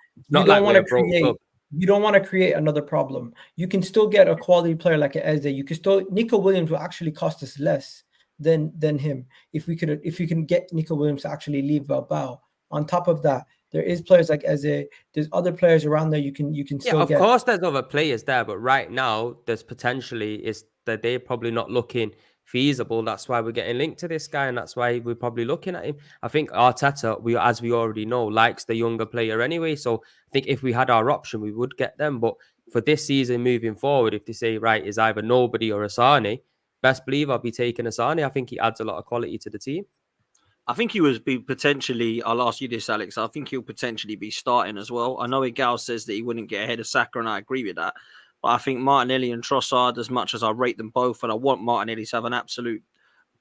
You don't want to create another problem. You can still get a quality player like Eze. Nico Williams will actually cost us less than him if we can get Nico Williams to actually leave Bilbao. On top of that, there is players like Eze. There's other players around there you can still get. Of course, there's other players there, but right now there's potentially is that they're probably not looking feasible. That's why we're getting linked to this guy, and that's why we're probably looking at him. I think Arteta, as we already know, likes the younger player anyway. So I think if we had our option, we would get them. But for this season moving forward, if they say, right, is either nobody or a Sane, best believe I'll be taking a Sane. I think he adds a lot of quality to the team. I think he would be potentially, I'll ask you this, Alex, I think he'll potentially be starting as well. I know Igal says that he wouldn't get ahead of Saka, and I agree with that. But I think Martinelli and Trossard, as much as I rate them both, and I want Martinelli to have an absolute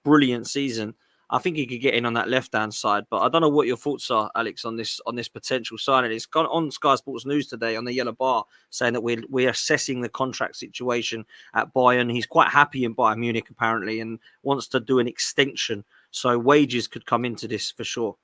brilliant season, I think he could get in on that left-hand side. But I don't know what your thoughts are, Alex, on this potential signing. It's gone on Sky Sports News today on the Yellow Bar, saying that we're assessing the contract situation at Bayern. He's quite happy in Bayern Munich, apparently, and wants to do an extension. So wages could come into this for sure.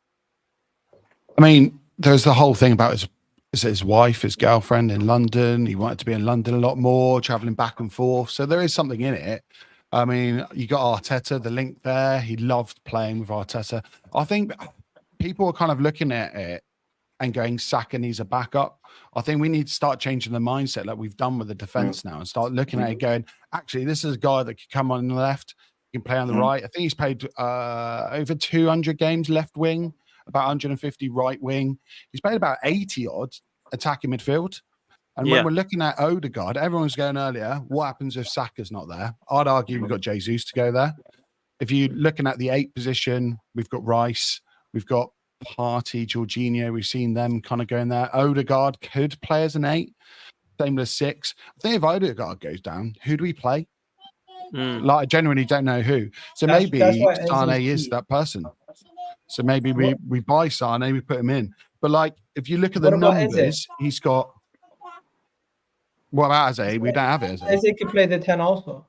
I mean, there's the whole thing about his wife, his girlfriend in London. He wanted to be in London a lot more, traveling back and forth. So there is something in it. I mean, you got Arteta, the link there. He loved playing with Arteta. I think people are kind of looking at it and going, Saka needs a backup. I think we need to start changing the mindset like we've done with the defense now, and start looking at it going, actually, this is a guy that could come on the left, he can play on the right. I think he's played over 200 games left wing, about 150 right wing. He's played about 80 odd attacking midfield. And when we're looking at Odegaard, everyone's going earlier, what happens if Saka's not there? I'd argue we've got Jesus to go there. If you're looking at the 8 position, we've got Rice, we've got Partey, Jorginho, we've seen them kind of going there. Odegaard could play as an 8, same as 6. I think if Odegaard goes down, who do we play? I genuinely don't know who. So maybe Sane is that person. So maybe we buy Sane, we put him in. But if you look at the numbers, he's got. What about Eze? We don't have Eze. Eze could play the 10 also.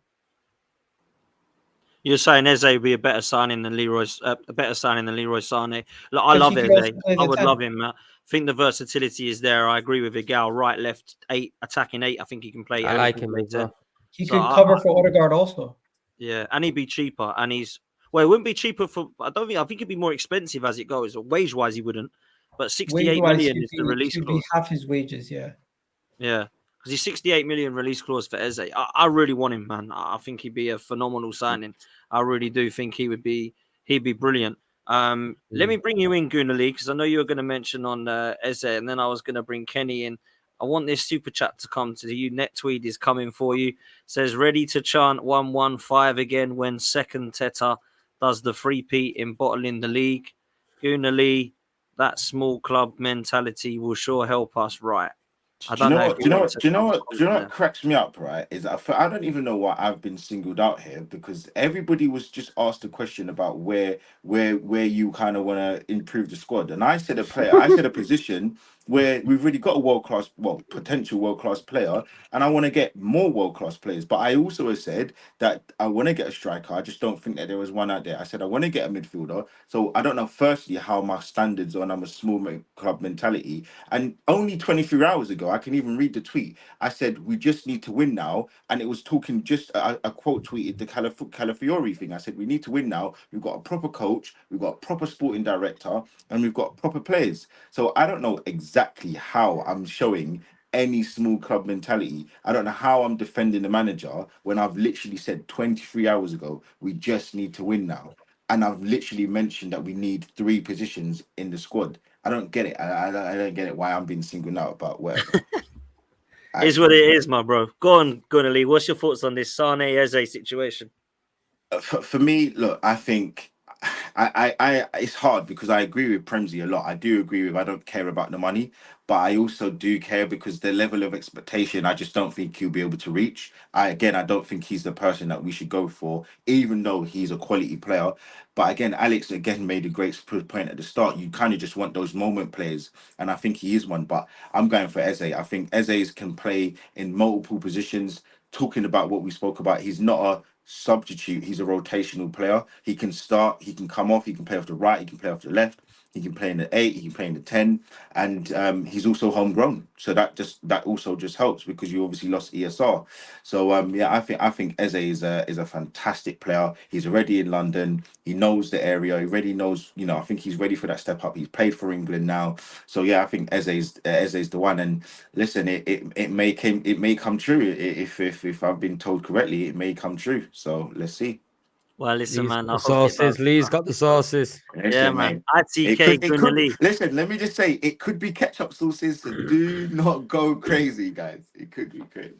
You're saying Eze would be a better signing than Leroy Sane. Look, I love he Eze. could also play I the would 10. love him. I think the versatility is there. I agree with Igal. Right, left, 8, attacking 8. I think he can play. I and like he can him play as 10. well. He So could cover for Odegaard also. Yeah, and he'd be cheaper. And he's it wouldn't be cheaper for. I think it'd be more expensive as it goes. Wage wise, he wouldn't. But 68 Wage-wise, million is the release he'd be clause. half his wages, yeah. Yeah, because he's 68 million release clause for Eze. I really want him, man. I think he'd be a phenomenal signing. I really do think he'd be brilliant. Let me bring you in, Gunali, because I know you were going to mention on Eze, and then I was going to bring Kenny in. I want this super chat to come to you. Nettweed is coming for you. Says ready to chant 115 again when second Teta does the three-peat in bottling the league. Gunali, that small club mentality will sure help us, right? I don't know. Do you know what cracks me up, right? Is I don't even know why I've been singled out here, because everybody was just asked a question about where you kind of want to improve the squad, and I said a position where we've already got a potential world class player, and I want to get more world class players. But I also said that I want to get a striker. I just don't think that there was one out there. I said I want to get a midfielder. So I don't know. Firstly, how my standards on I'm a small club mentality. And only 23 hours ago, I can even read the tweet. I said, we just need to win now. And it was talking a quote tweeted the Calafiori thing. I said, we need to win now. We've got a proper coach. We've got a proper sporting director. And we've got proper players. So I don't know exactly how I'm showing any small club mentality. I don't know how I'm defending the manager when I've literally said 23 hours ago, we just need to win now. And I've literally mentioned that we need 3 positions in the squad. I don't get it. I don't get it why I'm being singled out about whatever. Is what it is, my bro. Go on, Gunali. What's your thoughts on this Sane Eze situation? For me, look, I think I it's hard because I agree with Premsy a lot. I do agree with I don't care about the money, but I also do care because the level of expectation I just don't think he'll be able to reach. I don't think he's the person that we should go for, even though he's a quality player. But again, Alex again made a great point at the start. You kind of just want those moment players, and I think he is one. But I'm going for Eze. I think Eze can play in multiple positions. Talking about what we spoke about, he's not a substitute. He's a rotational player. He can start, he can come off, he can play off the right, he can play off the left, he can play in the 8, he can play in the 10, and he's also homegrown. So that also just helps because you obviously lost ESR. So I think Eze is a fantastic player. He's already in London. He knows the area. He already knows. I think he's ready for that step up. He's played for England now. So I think Eze's the one. And listen, it may come true if I've been told correctly. It may come true. So let's see. Well, listen, man. I hope sauces. Lee's got the sauces. Yeah, man. ITK. Listen, let me just say, it could be ketchup sauces. So do not go crazy, guys. It could be crazy.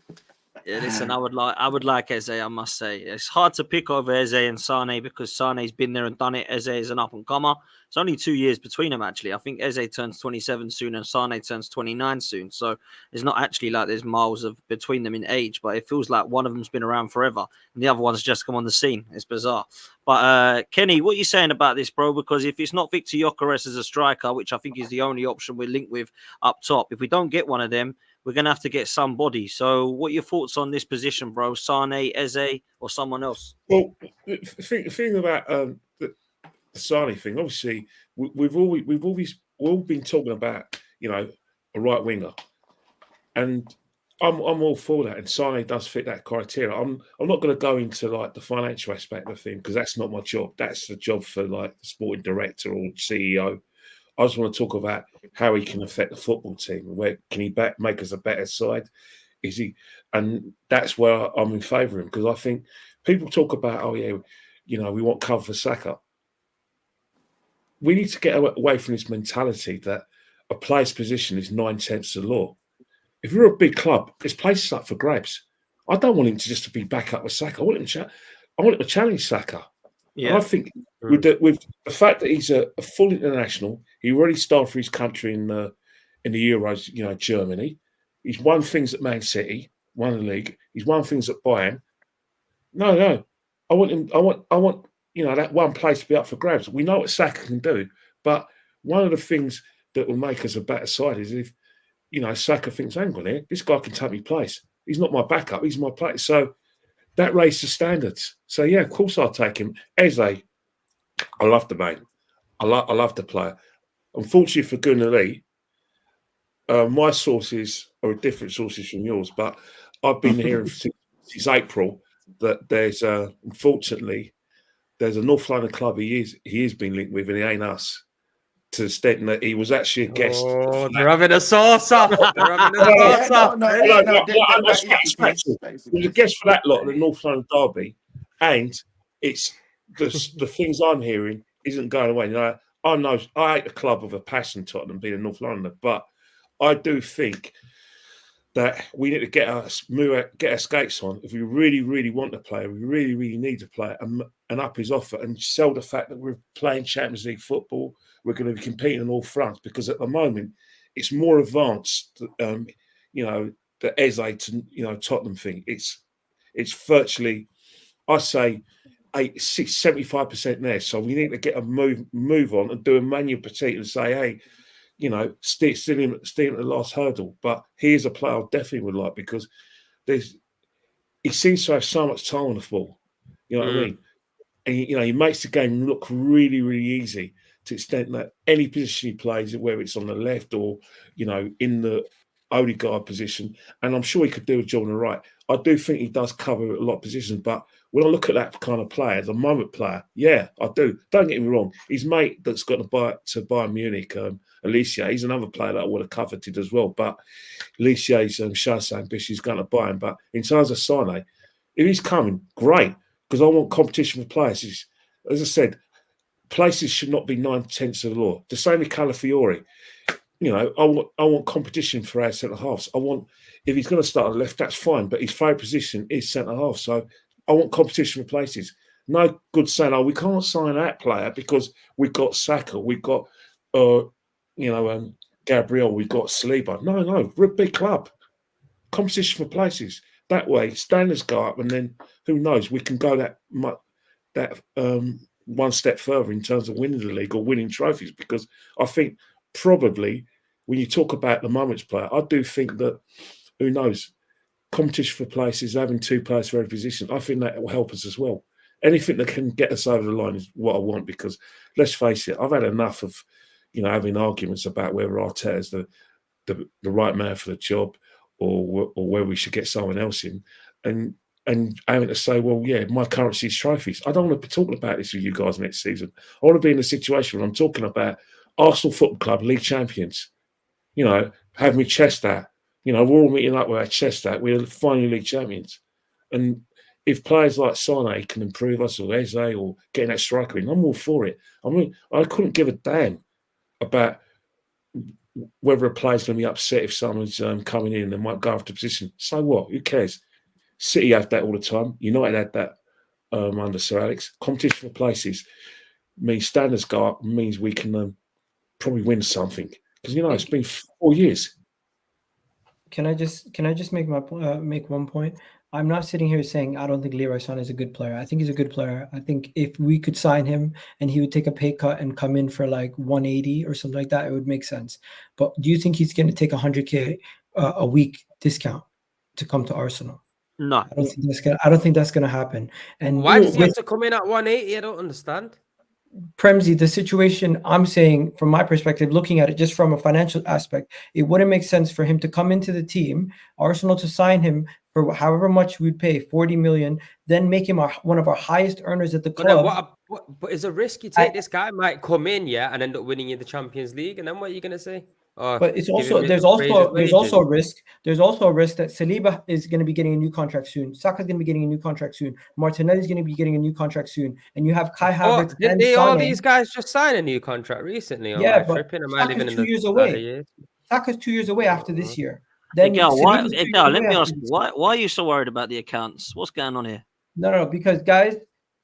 Yeah, listen, I would like Eze, I must say. It's hard to pick over Eze and Sane because Sane's been there and done it. Eze is an up-and-comer. It's only 2 years between them, actually. I think Eze turns 27 soon and Sane turns 29 soon. So it's not actually like there's miles between them in age, but it feels like one of them's been around forever and the other one's just come on the scene. It's bizarre. But Kenny, what are you saying about this, bro? Because if it's not Victor Gyökeres as a striker, which I think is the only option we're linked with up top, if we don't get one of them, we're going to have to get somebody. So what are your thoughts on this position, bro? Sane, Eze, or someone else? Well, the thing about the Sane thing, obviously, we've always been talking about, a right winger. And I'm all for that. And Sane does fit that criteria. I'm not going to go into like the financial aspect of the thing because that's not my job. That's the job for like the sporting director or CEO. I just want to talk about how he can affect the football team. Where can he make us a better side? Is he? And that's where I'm in favour of him because I think people talk about, we want cover for Saka. We need to get away from this mentality that a player's position is 9/10 of the law. If you're a big club, there's places up for grabs. I don't want him to be back up with Saka. I want him to challenge Saka. Yeah. And I think with the fact that he's a full international, he already started for his country in the Euros, Germany. He's won things at Man City, won the league. He's won things at Bayern. No. I want him. I want that one place to be up for grabs. We know what Saka can do, but one of the things that will make us a better side is if Saka thinks, hang on here, this guy can take me place. He's not my backup. He's my place. So that raised the standards. So yeah, of course I'll take him. Eze, I love the man. I love the player. Unfortunately for Gunnar, my sources are different sources from yours, but I've been hearing since April that there's unfortunately there's a North London club he is being linked with, and he ain't us. To the extent that he was actually a guest. Oh, they're having a sauce off. They're having a sauce off. He was a guest for that lot at the North London derby, and it's the things I'm hearing isn't going away. You know, I know I hate the club with a passion, Tottenham being a North Londoner, but I do think that we need to get our skates on. If we really, really want to play, we really, really need to play and up his offer and sell the fact that we're playing Champions League football. We're going to be competing on all fronts because at the moment it's more advanced. You know, the Eze to Tottenham thing. It's virtually, I say, 75% there. So we need to get a move on and do a manual petite and say, hey, you know, still in the last hurdle. But he is a player I definitely would like because he seems to have so much time on the ball. You know what I mean? And he makes the game look really, really easy to the extent that any position he plays, whether it's on the left or, you know, in the Odegaard position, and I'm sure he could do a job on the right. I do think he does cover a lot of positions, but when I look at that kind of player, the moment player, yeah, I do. Don't get me wrong. His mate that's got to Bayern Munich, Alicia, he's another player that I would have coveted as well. But Alicia's shown some ambition, he's going to buy him. But in terms of Sane, if he's coming, great, because I want competition for players. As I said, places should not be 9/10 of the law. The same with Calafiori. You know, I want competition for our centre halves. I want, if he's going to start on the left, that's fine, but his favourite position is centre half. So I want competition for places. No good saying, oh, we can't sign that player because we've got Saka, we've got, Gabriel, we've got Saliba. No, we're a big club. Competition for places. That way, standards go up, and then who knows? We can go that one step further in terms of winning the league or winning trophies. Because I think probably when you talk about the moments player, I do think that who knows? Competition for places, having two players for every position, I think that will help us as well. Anything that can get us over the line is what I want, because let's face it, I've had enough of, having arguments about whether Arteta is the right man for the job or where we should get someone else in, and having to say, well, yeah, my currency is trophies. I don't want to be talking about this with you guys next season. I want to be in a situation where I'm talking about Arsenal Football Club, league champions. Have me chest out. We're all meeting up with our chest out. We're finally league champions. And if players like Sane can improve us, or Eze, or getting that striker in, I'm all for it. I mean, I couldn't give a damn about whether a player's going to be upset if someone's coming in and they might go after position. So what? Who cares? City have that all the time. United had that under Sir Alex. Competition for places means standards go up, means we can probably win something. Because, it's been 4 years. Can I just make one point? I'm not sitting here saying I don't think Leroy Sane is a good player. I think he's a good player. I think if we could sign him and he would take a pay cut and come in for like 180 or something like that, it would make sense. But do you think he's going to take 100K a week discount to come to Arsenal? No, I don't think that's going to happen. And why does he have to come in at 180? I don't understand. Premzi, the situation I'm saying from my perspective, looking at it just from a financial aspect, it wouldn't make sense for him to come into the team, Arsenal to sign him for however much we pay, 40 million, then make him one of our highest earners at the club. But is a risk you take? This guy might come in, and end up winning in the Champions League, and then what are you going to say? But it's also there's also a risk. There's also a risk that Saliba is going to be getting a new contract soon. Saka's going to be getting a new contract soon. Martinelli's going to be getting a new contract soon. And you have Kai Havertz and all these guys just sign a new contract recently? Yeah, but Saka's 2 years away. Saka's 2 years away after this year. Then let me ask you, why are you so worried about the accounts? What's going on here? No, because guys,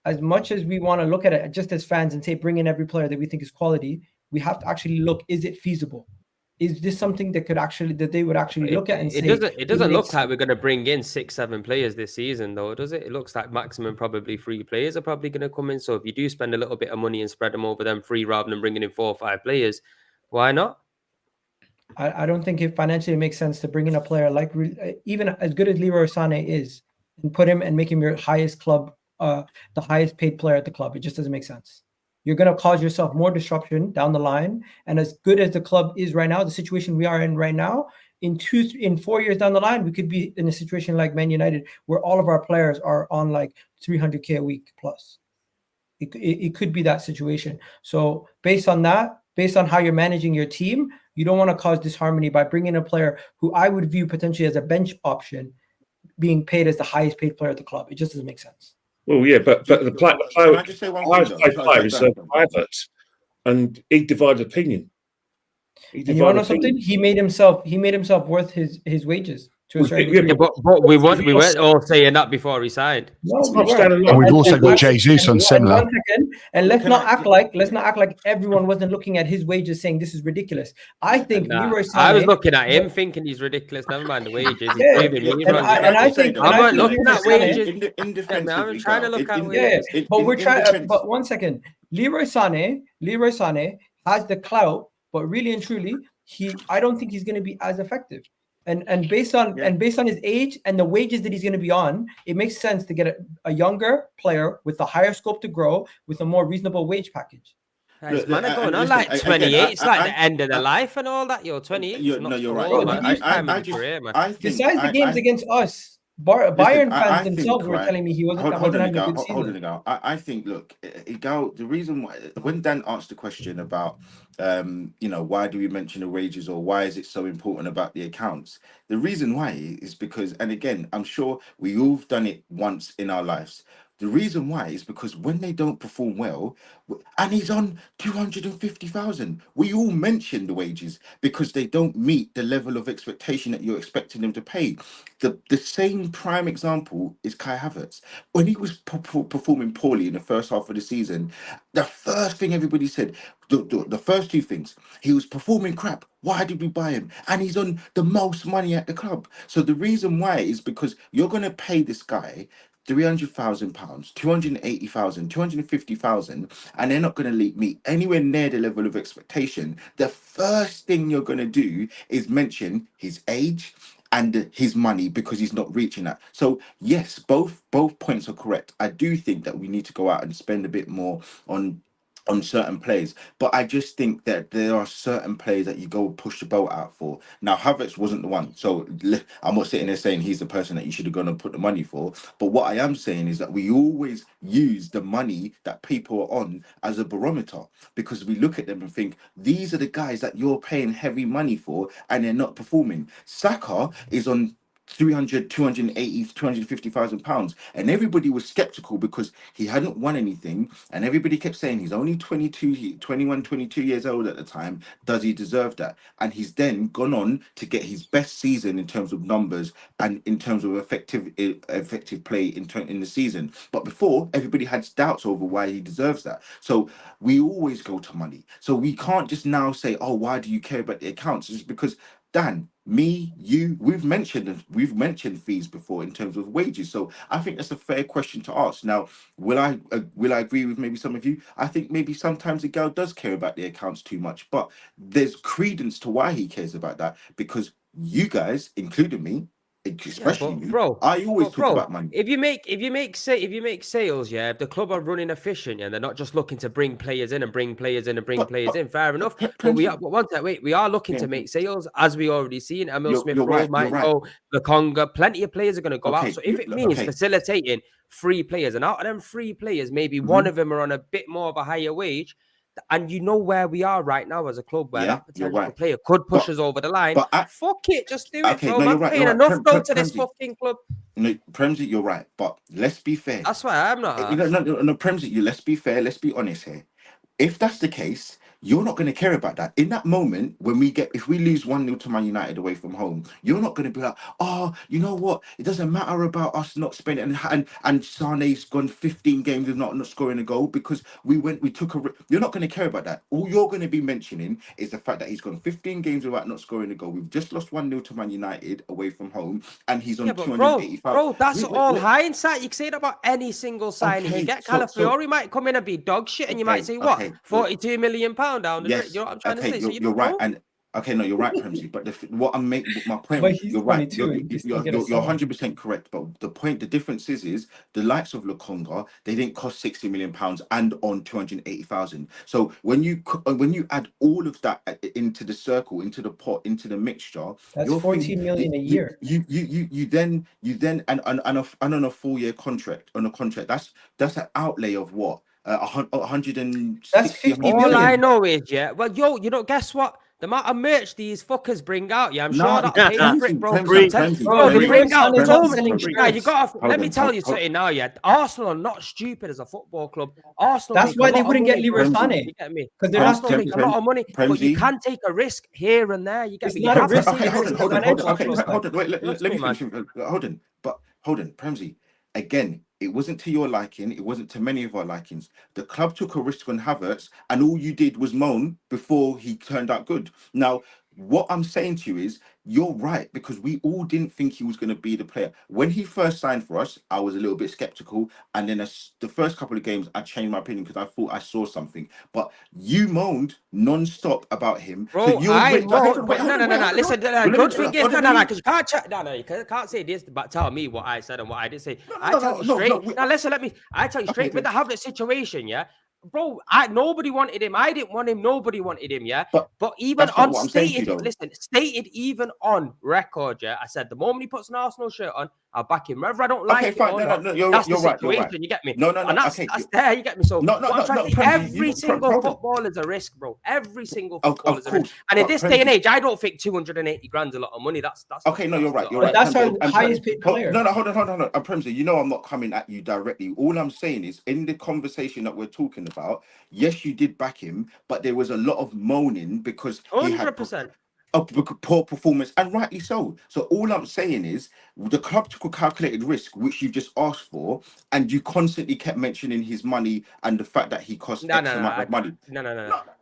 as much as we want to look at it just as fans and say bring in every player that we think is quality, we have to actually look, is it feasible? Is this something that they would actually look at and say? It doesn't look like we're going to bring in 6-7 players this season, though, does it? It looks like maximum probably 3 players are probably going to come in. So if you do spend a little bit of money and spread them over them 3 rather than bringing in 4 or 5 players, why not? I don't think it financially makes sense to bring in a player like, even as good as Leroy Sane is, and put him and make him your highest club, the highest paid player at the club. It just doesn't make sense. You're going to cause yourself more disruption down the line. And as good as the club is right now, the situation we are in right now, in 4 years down the line, we could be in a situation like Man United where all of our players are on like 300K a week plus. It could be that situation. So based on that, based on how you're managing your team, you don't want to cause disharmony by bringing a player who I would view potentially as a bench option being paid as the highest paid player at the club. It just doesn't make sense. Well, yeah, but the player, Can I just say one thing? player is Havertz, and he divided opinion. And you want to know something? He made himself worth his wages to a certain extent. But we weren't all saying that before he signed. No, and we've also got Jesus on similar. And let's not act like everyone wasn't looking at his wages saying this is ridiculous. I think Leroy Sane, I was looking at him thinking he's ridiculous. Never mind the wages. I think I'm not looking at wages. I'm trying to look at wages. But we're trying. But 1 second, Leroy Sane has the clout, but really and truly, I don't think he's going to be as effective. And based on his age and the wages that he's going to be on, it makes sense to get a younger player with a higher scope to grow with a more reasonable wage package. Look, man, going on like 28. It's like the end of the life and all that. You're 28. You're right. Besides the games against us, Bayern fans themselves were telling me he wasn't having a good season. Hold on, Igal. I think, look, Igal, the reason why, when Dan asked the question about, why do we mention the wages or why is it so important about the accounts? The reason why is because, and again, I'm sure we all done it once in our lives. The reason why is because when they don't perform well, and he's on 250,000, we all mention the wages because they don't meet the level of expectation that you're expecting them to pay. The same prime example is Kai Havertz. When he was performing poorly in the first half of the season, the first thing everybody said, the first two things, he was performing crap. Why did we buy him? And he's on the most money at the club. So the reason why is because you're going to pay this guy £300,000, 280,000, 250,000, and they're not going to meet anywhere near the level of expectation. The first thing you're going to do is mention his age and his money because he's not reaching that. So yes, both points are correct. I do think that we need to go out and spend a bit more on certain plays, but I just think that there are certain plays that you go push the boat out for. Now Havertz wasn't the one, so I'm not sitting there saying he's the person that you should have gone and put the money for, but what I am saying is that we always use the money that people are on as a barometer, because we look at them and think these are the guys that you're paying heavy money for and they're not performing. Saka is on 300, 280, 250,000 pounds, and everybody was skeptical because he hadn't won anything, and everybody kept saying he's only 22 years old at the time. Does he deserve that? And he's then gone on to get his best season in terms of numbers and in terms of effective play in the season. But before, everybody had doubts over why he deserves that. So we always go to money. So we can't just now say, oh, why do you care about the accounts? It's because Dan, me, you, we've mentioned fees before in terms of wages. So I think that's a fair question to ask. Now, will I agree with maybe some of you? I think maybe sometimes the girl does care about the accounts too much, but there's credence to why he cares about that, because you guys, including me, especially you, I always talk about money. If you make sales, yeah, if the club are running efficient and they're not just looking to bring players in and bring players in, fair enough. But we are looking to make sales, as we already seen. Emil Smith-Rowe might go, the Conga, plenty of players are going to go out. So if it means facilitating 3 players, and out of them 3 players, maybe one of them are on a bit more of a higher wage, and you know where we are right now as a club, where that potential player could push us over the line. Fuck it, just do it, bro. I'm paying enough go to this fucking club. No, Premsy, you're right, but let's be fair. That's why I'm not. No, Premsy, let's be fair. Let's be honest here. If that's the case, you're not going to care about that. In that moment, if we lose 1-0 to Man United away from home, you're not going to be like, oh, you know what? It doesn't matter about us not spending, and Sane's gone 15 games of not scoring a goal because we took a. You're not going to care about that. All you're going to be mentioning is the fact that he's gone 15 games without not scoring a goal. We've just lost 1-0 to Man United away from home, and he's on 285. Bro, that's all hindsight. You can say that about any single signing. You get Calafiori might come in and be dog shit, and you might say, what, £42 million? Down the yes. you know what I'm trying to say. So you're right, and Okay, no, you're right, Premsy. But what I'm making, my point, But he's you're right. 22 and he still get a You're song. 100% correct. But the point, the difference is the likes of Lukonga, they didn't cost 60 million pounds and on 280,000. So when you add all of that into the circle, into the pot, into the mixture, That's you're 14 million a year. you then and on a 4-year contract that's an outlay of what 160. That's 50 All I million. know is, yeah, well, you know, guess what? The amount of merch these fuckers bring out, yeah, I'm No, sure that'll pay for it, bro. Premsy, Bro, they Leroy bring out Sane is so not much. selling Nah, you shirts. gotta let me tell you something now, yeah. Arsenal are not stupid as a football club. Arsenal That's make why a they lot of wouldn't get money, Leroy bro. Sane. You get me? Because they're not Arsenal selling. make a lot of money, but you can take a risk here and there. You get It's me? not You a have to risk. take Okay, a hold risk on, as hold a on, football okay, club. hold on. Wait, let That's me cool, man. finish. Hold on, Premsy. Again, it wasn't to your liking. It wasn't to many of our likings. The club took a risk on Havertz, and all you did was moan before he turned out good. Now, what I'm saying to you is, you're right, because we all didn't think he was going to be the player. When he first signed for us, I was a little bit skeptical, and then the first couple of games, I changed my opinion because I thought I saw something. But you moaned non-stop about him. So Bro, you're I wait, but hold know, on, wait, but hold on, no. Listen, the Let me, good thing is, hold on, no, because you can't chat. No, you can't say this, but tell me what I said and what I didn't say. I tell you straight. no. Now, listen, I tell you Okay, straight with the Havertz situation, yeah, bro. Nobody wanted him. I didn't want him. Nobody wanted him, yeah. But even that's not on what I'm saying to you, though. stated even on record, yeah, I said the moment he puts an Arsenal shirt on, I'll back him. Whether I don't like Okay, it fine. or No, not, you're that's the right. You're situation. right. You get me? No. And that's Okay. there. You get me? So No, what I'm trying to say, Premsy, every single hold on. football is a risk, bro. Every single Of football is a risk. course. And in But this day and Premsy, age, I don't think 280 grand is a lot of money. That's okay, no, you're right. You're But right. that's our Premsy, and highest paid player. no, hold on. Premsy, you know I'm not coming at you directly. All I'm saying is, in the conversation that we're talking about, yes, you did back him, but there was a lot of moaning because he had 100%. a poor performance, and rightly so. So all I'm saying is the club took a calculated risk, which you just asked for, and you constantly kept mentioning his money and the fact that he cost X amount of money. No.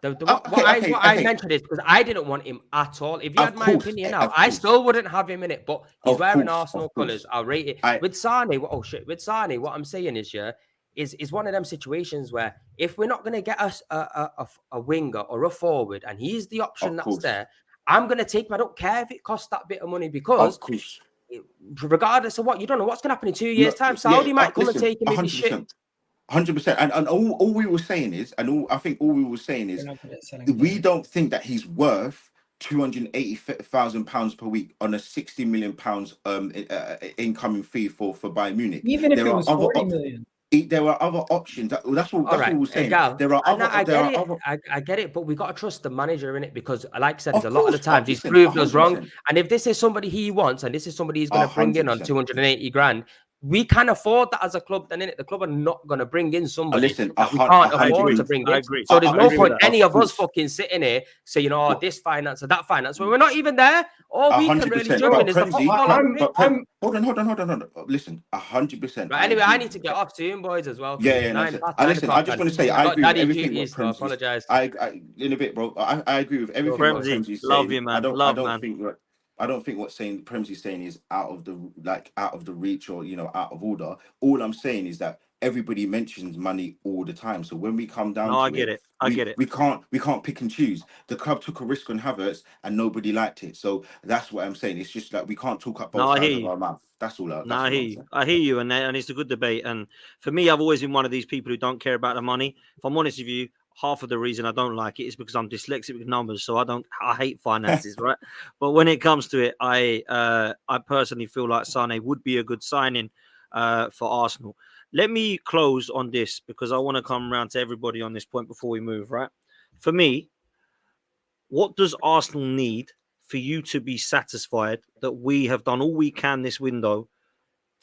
What Okay. I mentioned is because I didn't want him at all. If you Of had my course, opinion now, of I course, still wouldn't have him in it. But he's wearing Arsenal of colours. course. I'll rate it. With Sane, with Sane, what I'm saying is, yeah, is one of them situations where if we're not going to get us a winger or a forward, and he's the option Of that's course. there, I'm going to take him. I don't care if it costs that bit of money because Of course. regardless of what, you don't know what's going to happen in 2 years' time. Yeah, Saudi might come and listen, take him if he's shit. 100%. And all we were saying is, I think all we were saying is, we don't think that he's worth £280,000 per week on a £60 million incoming fee for Bayern Munich. Even if it was 40 million. There are other options. That's what we were saying. Gal, There are I get it, but we got to trust the manager in it because, like I said, a lot of the times he's proved us wrong. And if this is somebody he wants, and this is somebody he's going to bring in on 280 grand, we can afford that as a club. Then in it, the club are not going to bring in somebody that we can't afford to bring in. I agree. So there's no point any of us fucking sitting here saying, "Oh, this finance or that finance." When we're not even there, all we can really judge in is the football. Hold on. Listen, 100%. Right, anyway, I need to get off soon, boys, as well. Yeah. Listen, I just want to say I agree with everything. Duties, so I apologize. I in a bit, bro. I agree with everything what Premsy's saying. Love you, man. I don't think what Premsy's saying is out of the reach or out of order. All I'm saying is that everybody mentions money all the time. So when we come down I get it. We can't pick and choose. The club took a risk on Havertz and nobody liked it. So that's what I'm saying. It's just that we can't talk up both sides of our mouth. That's all. I hear you, and it's a good debate. And for me, I've always been one of these people who don't care about the money. If I'm honest with you, half of the reason I don't like it is because I'm dyslexic with numbers, so I hate finances, right? But when it comes to it, I personally feel like Sane would be a good signing for Arsenal. Let me close on this because I want to come around to everybody on this point before we move, right? For me, what does Arsenal need for you to be satisfied that we have done all we can this window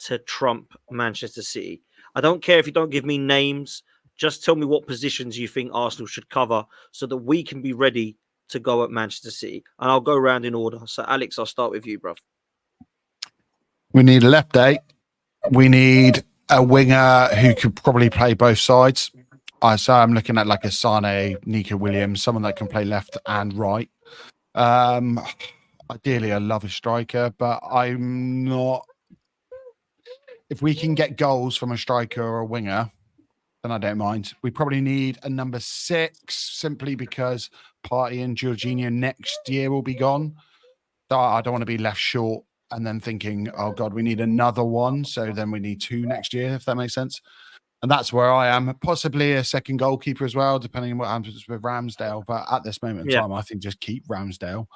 to trump Manchester City? I don't care if you don't give me names. Just tell me what positions you think Arsenal should cover so that we can be ready to go at Manchester City. And I'll go around in order. So, Alex, I'll start with you, bruv. We need a left eight. We need a winger who could probably play both sides. So I'm looking at like a Sane, Nico Williams, someone that can play left and right. Ideally, I love a striker, but I'm not. If we can get goals from a striker or a winger, then I don't mind. We probably need a number 6 simply because Partey and Jorginho next year will be gone. So I don't want to be left short and then thinking, oh God, we need another one. So then we need 2 next year, if that makes sense. And that's where I am. Possibly a second goalkeeper as well, depending on what happens with Ramsdale. But at this moment in time, I think just keep Ramsdale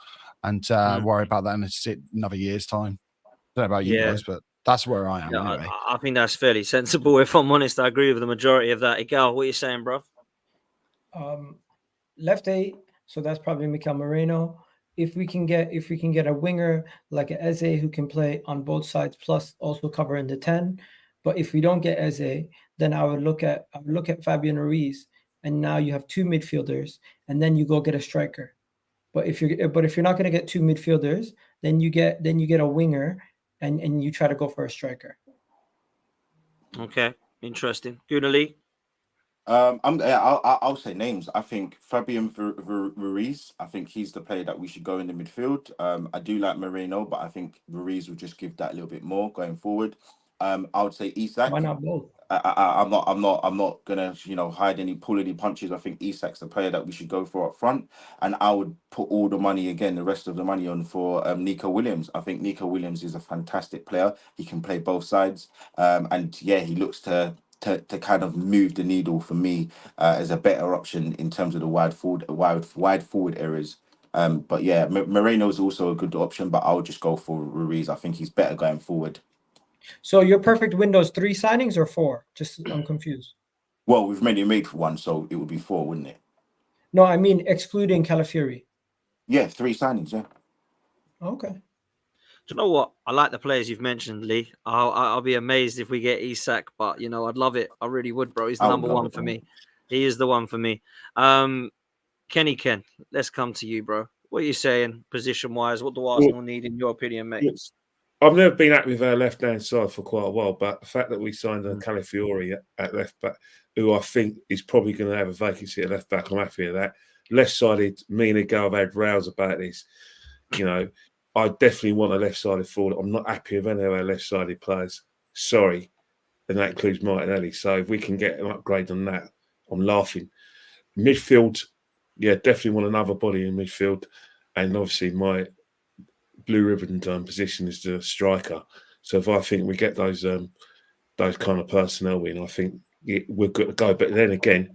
and worry about that in another year's time. I don't know about you guys, but that's where I am anyway. I think that's fairly sensible. If I'm honest, I agree with the majority of that. Igal, what are you saying, bro? Left 8, so that's probably Mikel Merino. If we can get a winger like an Eze who can play on both sides, plus also cover in the 10. But if we don't get Eze, then I would look at Fabian Ruiz, and now you have 2 midfielders, and then you go get a striker. But if you're not going to get 2 midfielders, then you get a winger, and you try to go for a striker. Okay, interesting. Gunali? I'll say names. I think Fabian Ruiz. I think he's the player that we should go in the midfield. I do like Merino, but I think Ruiz will just give that a little bit more going forward. I would say Isak. Why not both? I'm not gonna pull any punches. I think Isak's the player that we should go for up front, and I would put all the money again, the rest of the money on for Nico Williams. I think Nico Williams is a fantastic player. He can play both sides, and yeah, he looks to kind of move the needle for me as a better option in terms of the wide forward areas. But yeah, Moreno is also a good option, but I'll just go for Ruiz. I think he's better going forward. So your perfect window is 3 signings or 4? Just I'm confused. Well, we've mainly made 1, so it would be 4, wouldn't it? No, I mean excluding Calafiori. Yeah, 3 signings. Yeah. Okay. Do you know what? I like the players you've mentioned, Lee. I'll be amazed if we get Isak, but I'd love it. I really would, bro. He's the number 1 for me. He is the one for me. Kenny Ken, let's come to you, bro. What are you saying position-wise? What do Arsenal need in your opinion, mate? Yes. I've never been happy with our left-hand side for quite a while, but the fact that we signed a Calafiori at left-back, who I think is probably going to have a vacancy at left-back, I'm happy with that. Left-sided, me and Igal have had rows about this. I definitely want a left-sided forward. I'm not happy with any of our left-sided players. Sorry. And that includes Martinelli. So if we can get an upgrade on that, I'm laughing. Midfield, yeah, definitely want another body in midfield. And obviously my blue ribbon position is the striker. So if I think we get those kind of personnel in, I think we're good to go. But then again,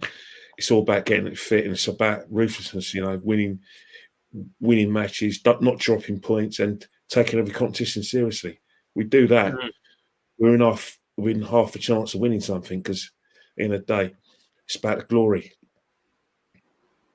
it's all about getting it fit, and it's about ruthlessness. Winning matches, not dropping points, and taking every competition seriously. We do that, we're in half a chance of winning something, because in a day, it's about the glory.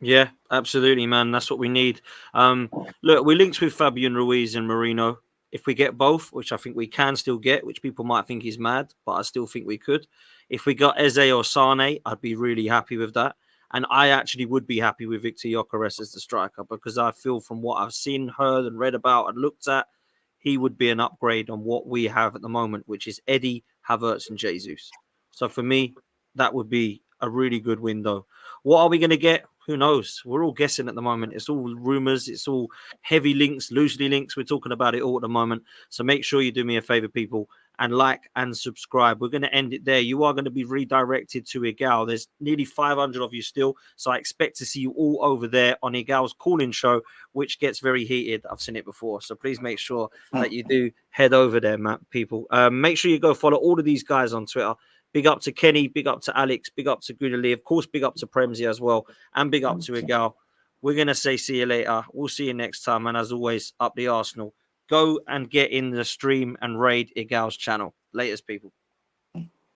Yeah, absolutely, man. That's what we need. Look, we linked with Fabian Ruiz and Merino. If we get both, which I think we can still get, which people might think is mad, but I still think we could. If we got Eze or Sane, I'd be really happy with that. And I actually would be happy with Victor Gyökeres as the striker, because I feel from what I've seen, heard, and read about and looked at, he would be an upgrade on what we have at the moment, which is Eddie, Havertz, and Jesus. So for me, that would be a really good window. What are we going to get? Who knows? We're all guessing at the moment. It's all rumors. It's all heavy links, loosely links. We're talking about it all at the moment. So make sure you do me a favor, people, and like and subscribe. We're going to end it there. You are going to be redirected to Igal. There's nearly 500 of you still. So I expect to see you all over there on Igal's call-in show, which gets very heated. I've seen it before. So please make sure that you do head over there, people. Make sure you go follow all of these guys on Twitter. Big up to Kenny, big up to Alex, big up to Gunali, of course, big up to Premzi as well, and big up to Igal. We're going to say see you later. We'll see you next time. And as always, up the Arsenal. Go and get in the stream and raid Igal's channel. Latest, people.